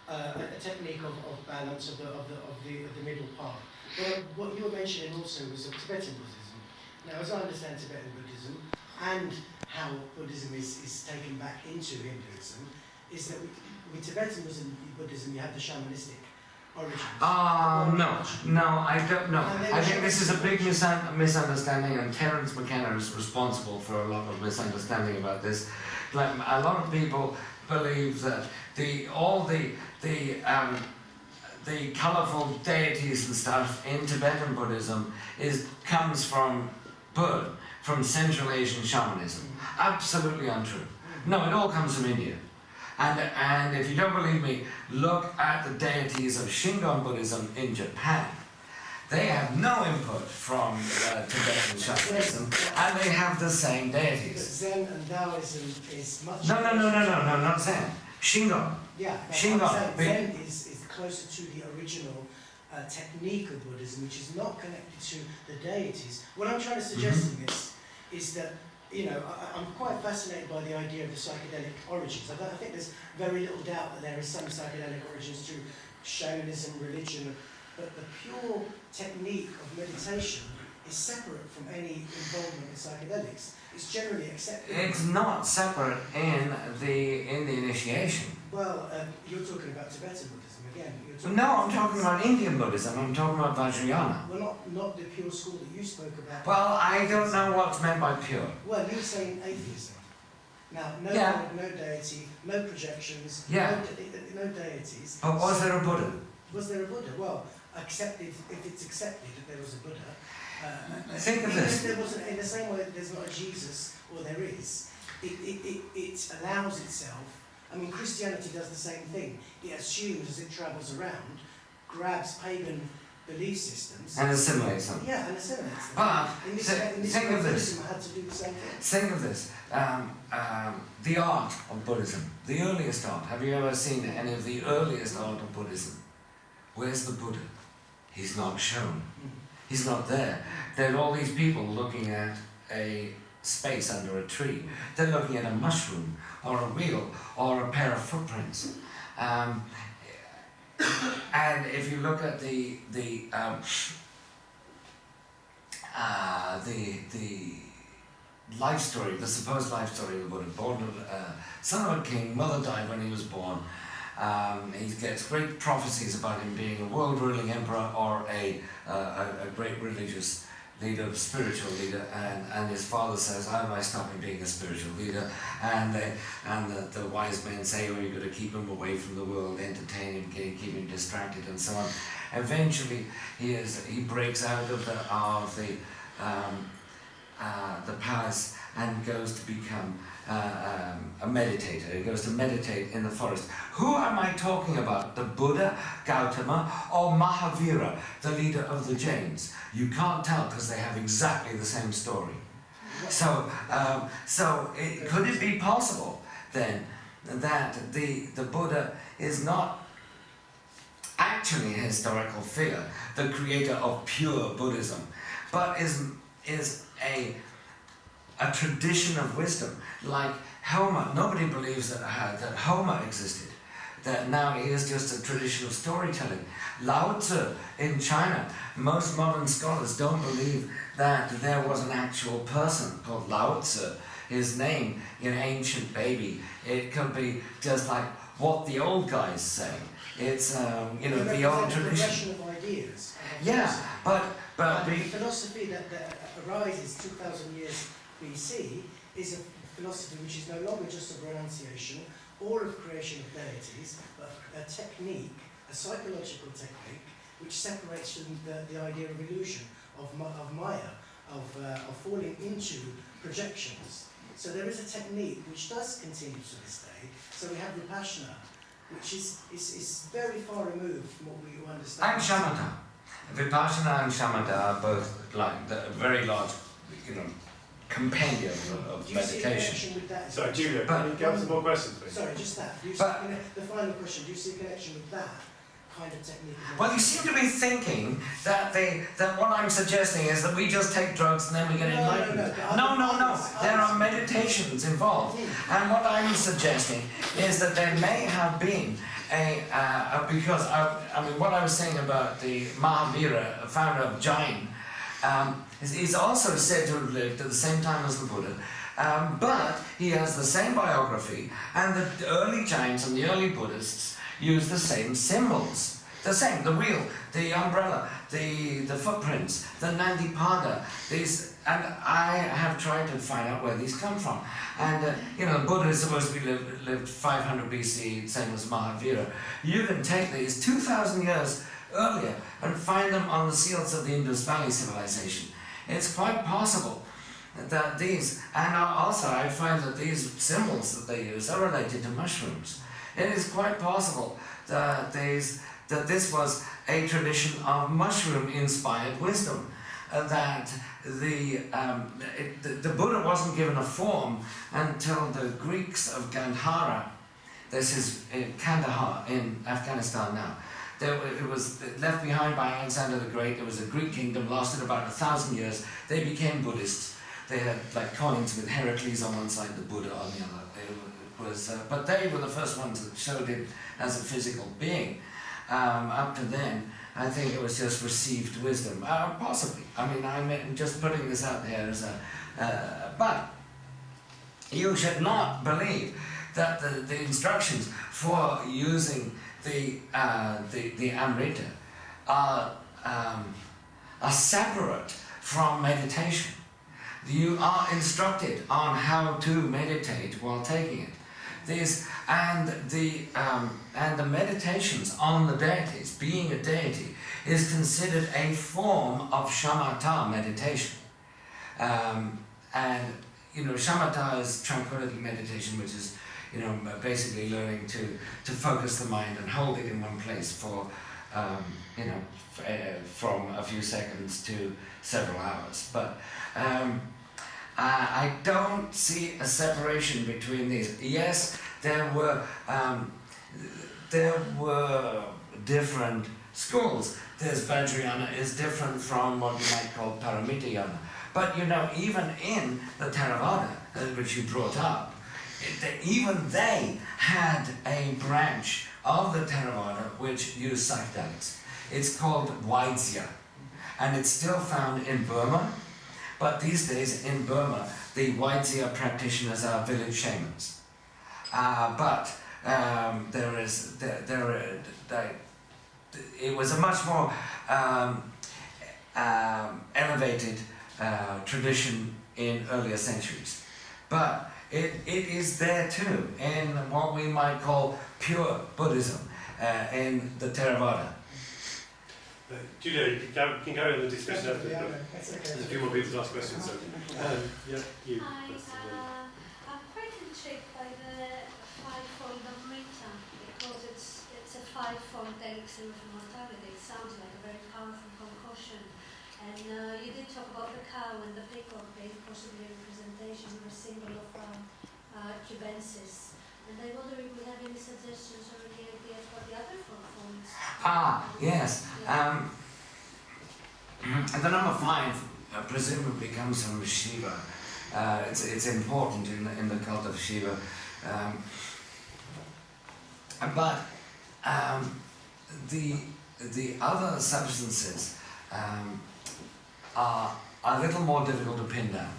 a technique of balance of the middle path. Well, what you were mentioning also was of Tibetan Buddhism. Now, as I understand Tibetan Buddhism and how Buddhism is taken back into Hinduism, is that with Tibetan Buddhism you have the shamanistic origins. No, I don't know. I think this is a big misunderstanding, and Terence McKenna is responsible for a lot of misunderstanding about this. Like, a lot of people believe that all the colourful deities and stuff in Tibetan Buddhism comes from Burma, from Central Asian shamanism. Absolutely untrue. No, it all comes from India. And if you don't believe me, look at the deities of Shingon Buddhism in Japan. They have no input from Tibetan shamanism, and they have the same But deities. Zen and Taoism is much... No, not Zen. Shingon. Yeah, but Shingon. I'm saying Zen is closer to the original technique of Buddhism, which is not connected to the deities. What I'm trying to suggest in this is that, I'm quite fascinated by the idea of the psychedelic origins. I think there's very little doubt that there is some psychedelic origins to shamanism, religion, but the pure technique of meditation is separate from any involvement in psychedelics. It's generally accepted. It's not separate in the initiation. Well, you're talking about Tibetan Buddhism again. No, I'm talking about Indian Buddhism. I'm talking about Vajrayana. Well, not the pure school that you spoke about. Well, I don't know what's meant by pure. Well, you're saying atheism. Now, no Yeah. God, no deity, no projections, Yeah. no deities. But was there a Buddha? Was there a Buddha? Well, if it's accepted that there was a Buddha, Think of even this. if there wasn't, in the same way that there's not a Jesus, or there is, it allows itself. I mean, Christianity does the same thing. It assumes as it travels around, grabs pagan belief systems. And assimilates them. Yeah, and assimilates them. But in this think way, of this. Buddhism had to do the same thing. Think of this. The art of Buddhism, the earliest art. Have you ever seen any of the earliest art of Buddhism? Where's the Buddha? He's not shown. He's not there. There are all these people looking at a space under a tree. They're looking at a mushroom, or a wheel, or a pair of footprints. And if you look at the life story, the supposed life story of the Buddha, born son of a king, mother died when he was born. He gets great prophecies about him being a world-ruling emperor or a great religious leader, spiritual leader, and his father says, "How do I stop him being a spiritual leader?" And the wise men say, "Oh, you've got to keep him away from the world, entertain him, keep him distracted, and so on." Eventually, he breaks out of the palace and goes to become a meditator. He goes to meditate in the forest. Who am I talking about? The Buddha, Gautama, or Mahavira, the leader of the Jains? You can't tell because they have exactly the same story. So could it be possible then that the Buddha is not actually a historical figure, the creator of pure Buddhism, but is a tradition of wisdom, like Homer? Nobody believes that Homer existed. that now is just a tradition of storytelling. Lao Tzu in China, most modern scholars don't believe that there was an actual person called Lao Tzu. His name, an ancient baby. It could be just like what the old guys say. It's the old tradition. Of ideas. Yeah, but the philosophy that arises 2,000 years BC is a philosophy which is no longer just a renunciation or of creation of deities, but a technique, a psychological technique, which separates from the idea of illusion, of maya, of falling into projections. So there is a technique which does continue to this day. So we have Vipassana, which is very far removed from what we understand. And Shamatha. Vipassana and Shamatha are both like the very large, compendium of Do you see a meditation. connection with that? Sorry, Julia, can you get some more questions, please? Sorry, just that. Do you see, the final question, do you see a connection with that kind of technique? Well, you seem to be thinking that what I'm suggesting is that we just take drugs and then we get enlightened. No. There are meditations involved. And what I'm suggesting is that there may have been because what I was saying about the Mahamayuri, founder of Jain, he's also said to have lived at the same time as the Buddha, but he has the same biography, and the early Jains and the early Buddhists use the same symbols. The same, the wheel, the umbrella, the footprints, the Nandipada, these, and I have tried to find out where these come from. And, the Buddha is supposed to be lived 500 BC, same as Mahavira. You can take these 2,000 years earlier and find them on the seals of the Indus Valley civilization. It's quite possible that these, and also I find that these symbols that they use are related to mushrooms. It is quite possible that this was a tradition of mushroom-inspired wisdom, that the Buddha wasn't given a form until the Greeks of Gandhara. This is in Kandahar in Afghanistan now. It was left behind by Alexander the Great. It was a Greek kingdom, lasted about 1,000 years. They became Buddhists. They had like coins with Heracles on one side, the Buddha on the other. But they were the first ones that showed him as a physical being. Up to then, I think it was just received wisdom. Possibly. I'm just putting this out there as but you should not believe that the instructions for using the amrita are separate from meditation. You are instructed on how to meditate while taking it. And the meditations on the deities, being a deity, is considered a form of shamatha meditation. Shamatha is tranquility meditation, which is basically learning to focus the mind and hold it in one place for from a few seconds to several hours. But I don't see a separation between these. Yes, there were different schools. There's Vajrayana is different from what you might call Paramitayana. But even in the Theravada, which you brought up, even they had a branch of the Theravada which used psychedelics. It's called Vaidya, and it's still found in Burma. But these days in Burma, the Vaidya practitioners are village shamans. It was a much more elevated tradition in earlier centuries. But it is there too in what we might call pure Buddhism in the Theravada. Julia, you can carry on the discussion after. Yeah, There's a few more people to ask questions. So, you. I'm quite intrigued by the fivefold amrita because it's a fivefold elixir of immortality. It sounds like a very powerful concoction. And you did talk about the cow and the peacock being possibly a representation or a symbol of cubensis. And I wonder if we have any suggestions or any ideas about the other four forms. Yes. The number 5 presumably comes from Shiva. It's important in the cult of Shiva. But the other substances are a little more difficult to pin down.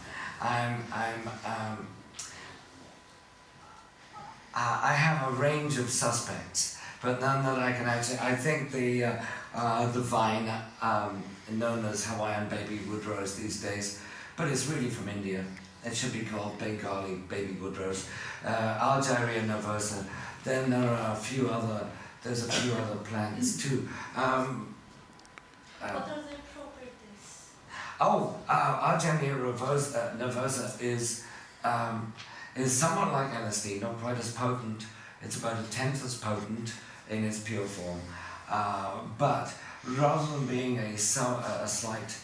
I have a range of suspects, but none that I can actually. I think the vine, known as Hawaiian baby woodrose these days, but it's really from India. It should be called Bengali baby woodrose. Algeria nervosa. Then there are a few other. There's a few other plants too. What are the properties? Algeria nervosa is somewhat like LSD, not quite as potent. It's about 1/10 as potent in its pure form, but rather than being a slight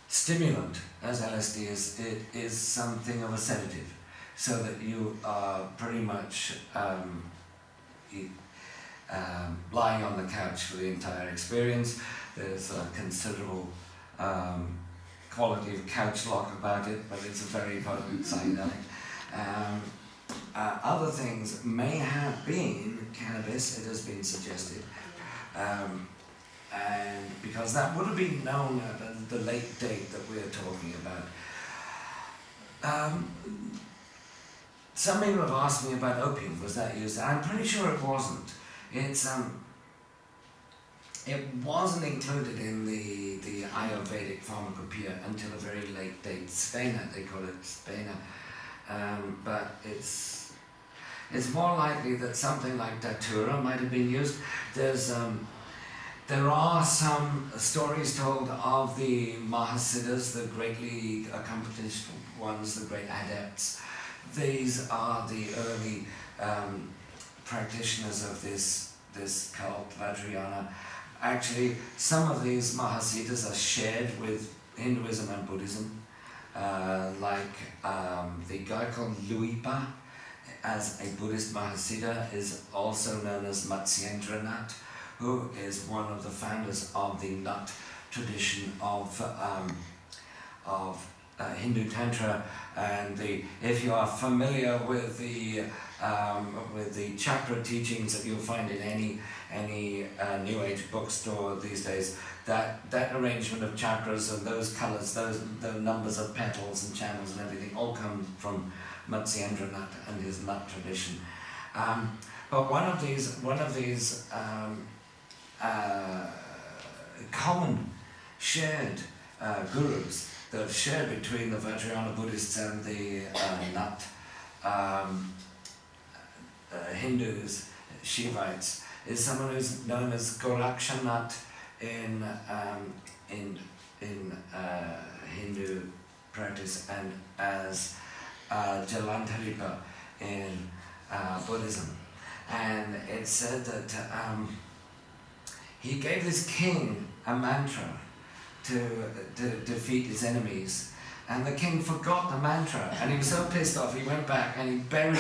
stimulant, as LSD is, it is something of a sedative, so that you are pretty much lying on the couch for the entire experience. There's a considerable quality of couch lock about it, but it's a very potent psychedelic. Other things may have been cannabis, it has been suggested, and because that would have been known at the late date that we are talking about. Some people have asked me about opium, was that used? I'm pretty sure it wasn't. It wasn't included in the Ayurvedic pharmacopoeia until a very late date. Spena, they call it Spena. But it's more likely that something like datura might have been used. There are some stories told of the Mahasiddhas, the greatly accomplished ones, the great adepts. These are the early practitioners of this cult, Vajrayana. Actually, some of these Mahasiddhas are shared with Hinduism and Buddhism. The guy called Luipa, as a Buddhist Mahasiddha, is also known as Matsyendranath, who is one of the founders of the Nut tradition of Hindu Tantra. And if you are familiar with the chakra teachings that you'll find in any New Age bookstore these days, that arrangement of chakras and those colours, the numbers of petals and channels and everything, all come from Matsyendranath and his Nut tradition. But one of these common shared gurus that share between the Vajrayana Buddhists and the Nut Hindus, Shivites, is someone who's known as Gorakshanath in Hindu practice, and as Jagellonian in Buddhism. And it's said that he gave his king a mantra to defeat his enemies, and the king forgot the mantra, and he was so pissed off he went back and he buried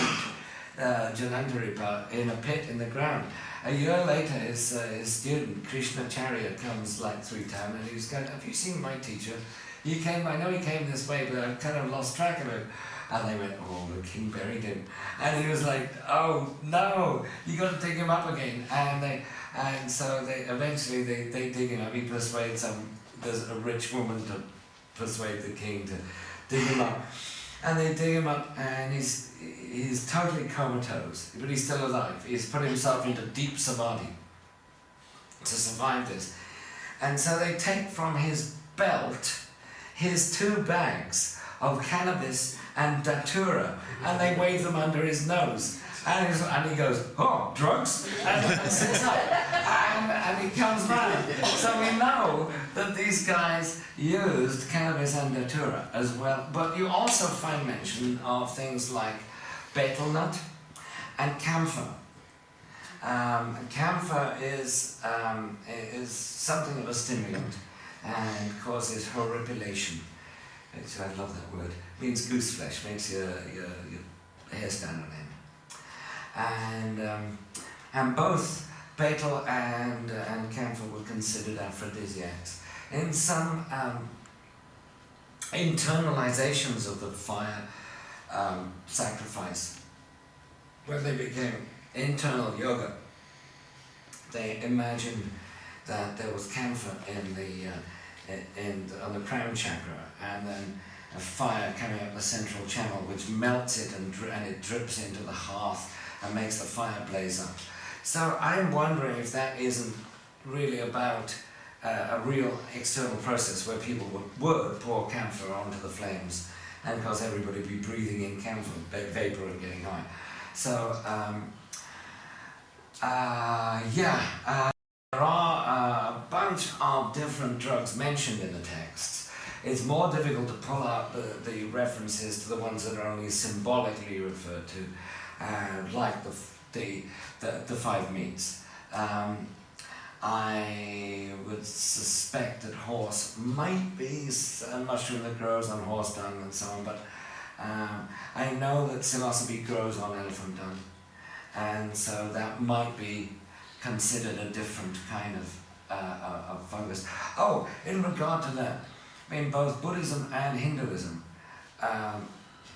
Jagellonian in a pit in the ground. A year later, his student Krishnacharya comes through town, and he's going, "Have you seen my teacher? I know he came this way, but I've kind of lost track of him." And they went, "Oh, the king buried him." And he was like, "Oh no, you got to dig him up again." And so they eventually dig him up. He persuades there's a rich woman to persuade the king to dig him up. And they dig him up, and he's totally comatose, but he's still alive. He's put himself into deep samadhi to survive this. And so they take from his belt his 2 bags of cannabis and datura, and they wave them under his nose. And he goes, "Oh, drugs?" And sits up, and he comes back. So we know that these guys used cannabis and datura as well. But you also find mention of things like betel nut and camphor. Camphor is something of a stimulant and causes horripilation. I love that word. It means goose flesh, makes your hair stand on end. And both betel and camphor were considered aphrodisiacs. In some internalizations of the fire sacrifice, when they became internal yoga, they imagined that there was camphor in the on the crown chakra, and then a fire coming up the central channel which melts it and it drips into the hearth and makes the fire blaze up. So I'm wondering if that isn't really about a real external process where people would pour camphor onto the flames and cause everybody to be breathing in camphor vapor and getting high. So there are a bunch of different drugs mentioned in the texts. It's more difficult to pull out the references to the ones that are only symbolically referred to, like the five meats. I would suspect that horse might be a mushroom that grows on horse dung and so on, but I know that psilocybe grows on elephant dung, and so that might be considered a different kind of fungus. Oh, in regard to that, in both Buddhism and Hinduism,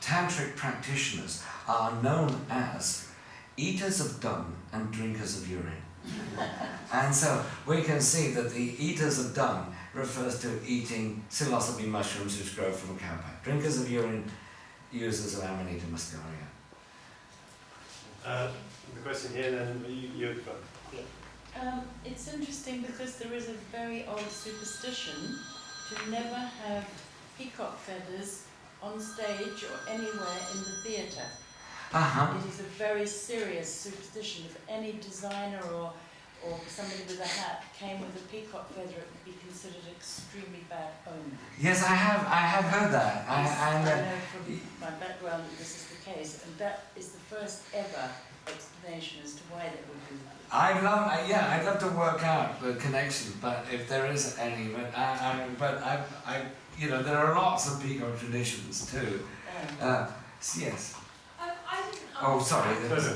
tantric practitioners are known as eaters of dung and drinkers of urine. And so we can see that the eaters of dung refers to eating psilocybe mushrooms which grow from a cowpath. Drinkers of urine, users of Amanita Muscaria. The question here, then you've got. It's interesting because there is a very old superstition to never have peacock feathers on stage or anywhere in the theatre. It is a very serious superstition. If any designer or somebody with a hat came with a peacock feather, it would be considered extremely bad omen. Yes, I have heard that. I know from my background that this is the case, and that is the first ever explanation as to why that would be. I'd love to work out the connection, but if there is any, there are lots of peacock traditions too. Yes. Oh, sorry. I was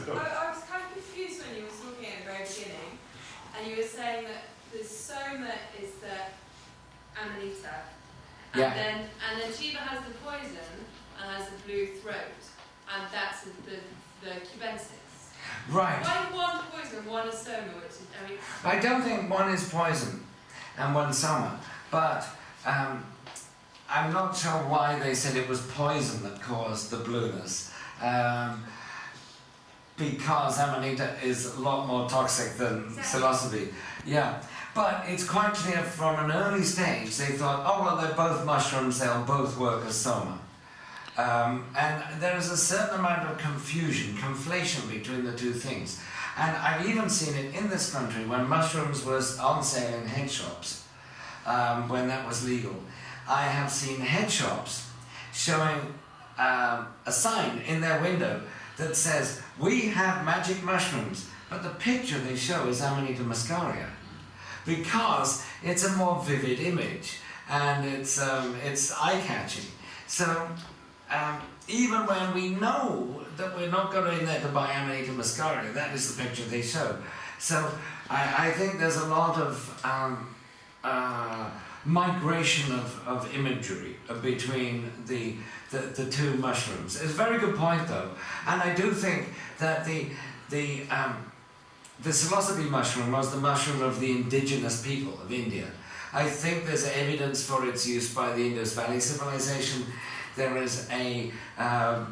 kind of confused when you were talking at the very beginning, and you were saying that the soma is the amanita, and then Shiva has the poison and has the blue throat, and that's the cubensis. Right. Why one poison and one is soma, which is, I don't think one is poison and one's soma, but I'm not sure why they said it was poison that caused the blueness. Because Amanita is a lot more toxic than psilocybe. Yeah, but it's quite clear from an early stage they thought, oh well, they're both mushrooms, they'll both work as soma. And there is a certain amount of conflation between the two things. And I've even seen it in this country when mushrooms was on sale in head shops, when that was legal. I have seen head shops showing a sign in their window that says, we have magic mushrooms, but the picture they show is Amanita Muscaria, because it's a more vivid image and it's eye-catching. So even when we know that we're not going in there to buy Amanita Muscaria, that is the picture they show. So I think there's a lot of migration of imagery between the two mushrooms. It's a very good point though, and I do think that the psilocybe mushroom was the mushroom of the indigenous people of India. I think there's evidence for its use by the Indus Valley civilization. There is a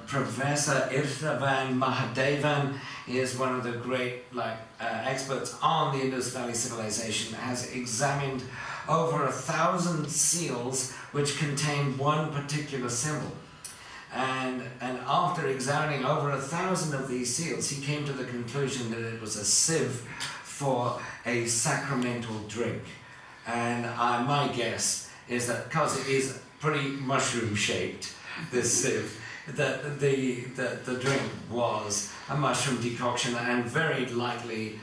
Professor Irthavan Mahadevan. He is one of the great experts on the Indus Valley civilization, has examined over 1,000 seals which contain one particular symbol. And after examining over 1,000 of these seals, he came to the conclusion that it was a sieve for a sacramental drink. And my guess is that because it is pretty mushroom-shaped, this sieve, that the drink was a mushroom decoction and very likely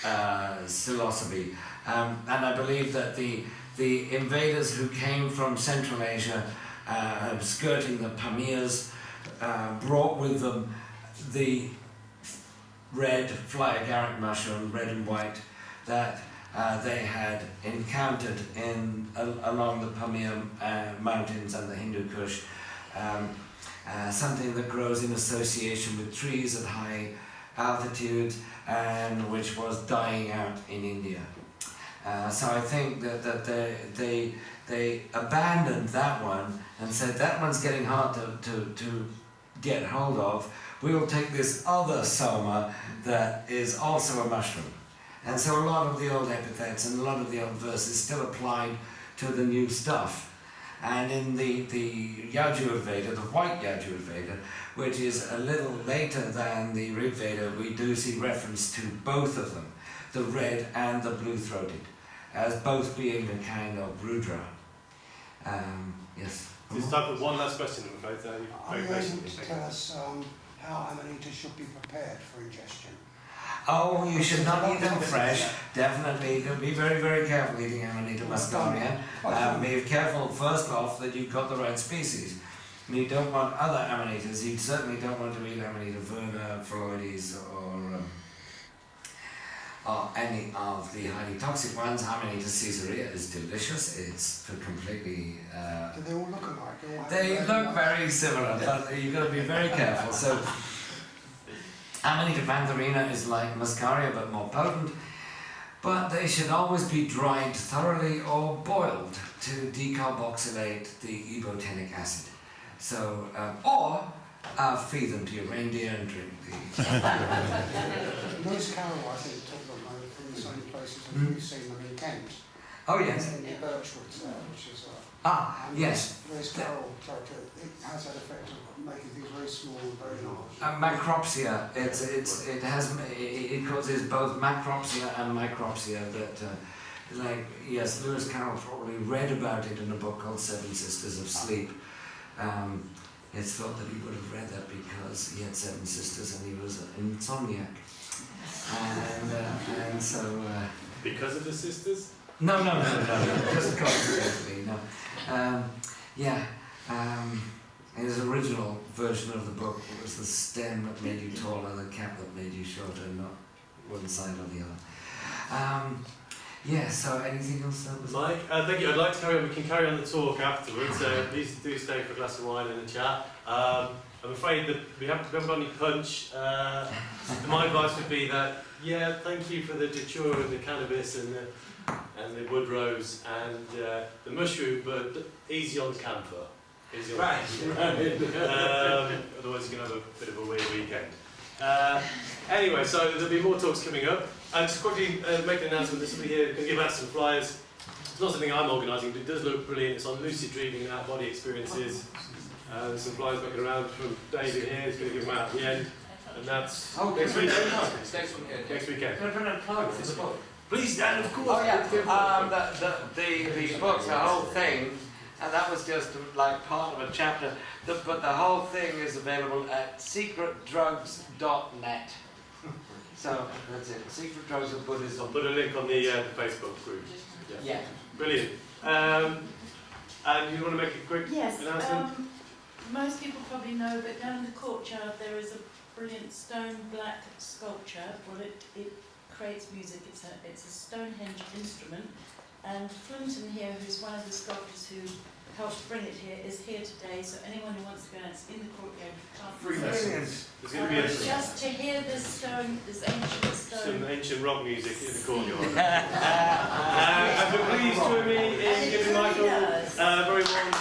psilocybe. And I believe that the invaders who came from Central Asia, skirting the Pamirs, brought with them the red fly agaric mushroom, red and white, that they had encountered along the Pamir mountains and the Hindu Kush, something that grows in association with trees at high altitudes, and which was dying out in India. So I think that they abandoned that one and said that one's getting hard to get hold of. We'll take this other soma that is also a mushroom. And so a lot of the old epithets and a lot of the old verses still applied to the new stuff. And in the Yajur Veda, the white Yajur Veda, which is a little later than the Rig Veda, we do see reference to both of them, the red and the blue-throated, as both being a kind of Rudra. Yes? It's time for one last question, I'm afraid. Are you able to tell us how Amanita should be prepared for ingestion? Oh, you should not eat them fresh. Definitely, be very, very careful eating Amanita Muscaria. Be careful first off that you've got the right species. You don't want other Amanitas. You certainly don't want to eat Amanita verna, Floides, or any of the highly toxic ones. Amanita Caesarea is delicious. It's completely. Do they all look alike? They look very similar, but you've got to be very careful. So. Amanita pantherina is like Muscaria but more potent, but they should always be dried thoroughly or boiled to decarboxylate the ebotenic acid. So, or feed them to your reindeer and drink the... Lewis Carroll, I think, talked about them from the same places as we've seen them in Kent. Oh, yes. In the Birchwoods there, which is... yes. Lewis Carroll it has that effect of making things very small and very large. Macropsia, it causes both macropsia and micropsia that, yes, Lewis Carroll probably read about it in a book called Seven Sisters of Sleep. It's thought that he would have read that because he had 7 sisters and he was an insomniac. And so... because of the sisters? No, just coincidentally, no. His original version of the book was the stem that made you taller, the cap that made you shorter, not one side or the other. So anything else? Mike, thank you. I'd like to carry on. We can carry on the talk afterwards. Please do stay for a glass of wine and a chat. I'm afraid that we haven't got any punch. My advice would be that, thank you for the datura and the cannabis and the wood rose and the mushroom, but easy on camphor. Right. Otherwise you're going to have a bit of a weird weekend. Anyway, so there'll be more talks coming up. And just quickly make an announcement that somebody here can give out some flyers. It's not something I'm organising, but it does look brilliant. It's on lucid dreaming and out-body experiences. There's some flyers back around from David here. He's going to give them out at the end. And that's next weekend. It's next weekend. Next weekend. Can I put a plug for the book? Please, Dan, of course. Oh yeah, the book, the whole thing, and that was just like part of a chapter, but the whole thing is available at secretdrugs.net. So that's it, Secret Drugs of Buddhism. I'll put a link on the Facebook group. Yeah. Brilliant. And you want to make a quick announcement? Most people probably know, but down in the courtyard there is a brilliant stone black sculpture. Well, it creates music. It's a Stonehenge instrument, and Clinton here, who's one of the sculptors who helped bring it here, is here today. So anyone who wants to go, and it's in the courtyard. There's going to be just to hear this ancient stone. Some ancient rock music in the courtyard. And please join me in giving Michael a very warm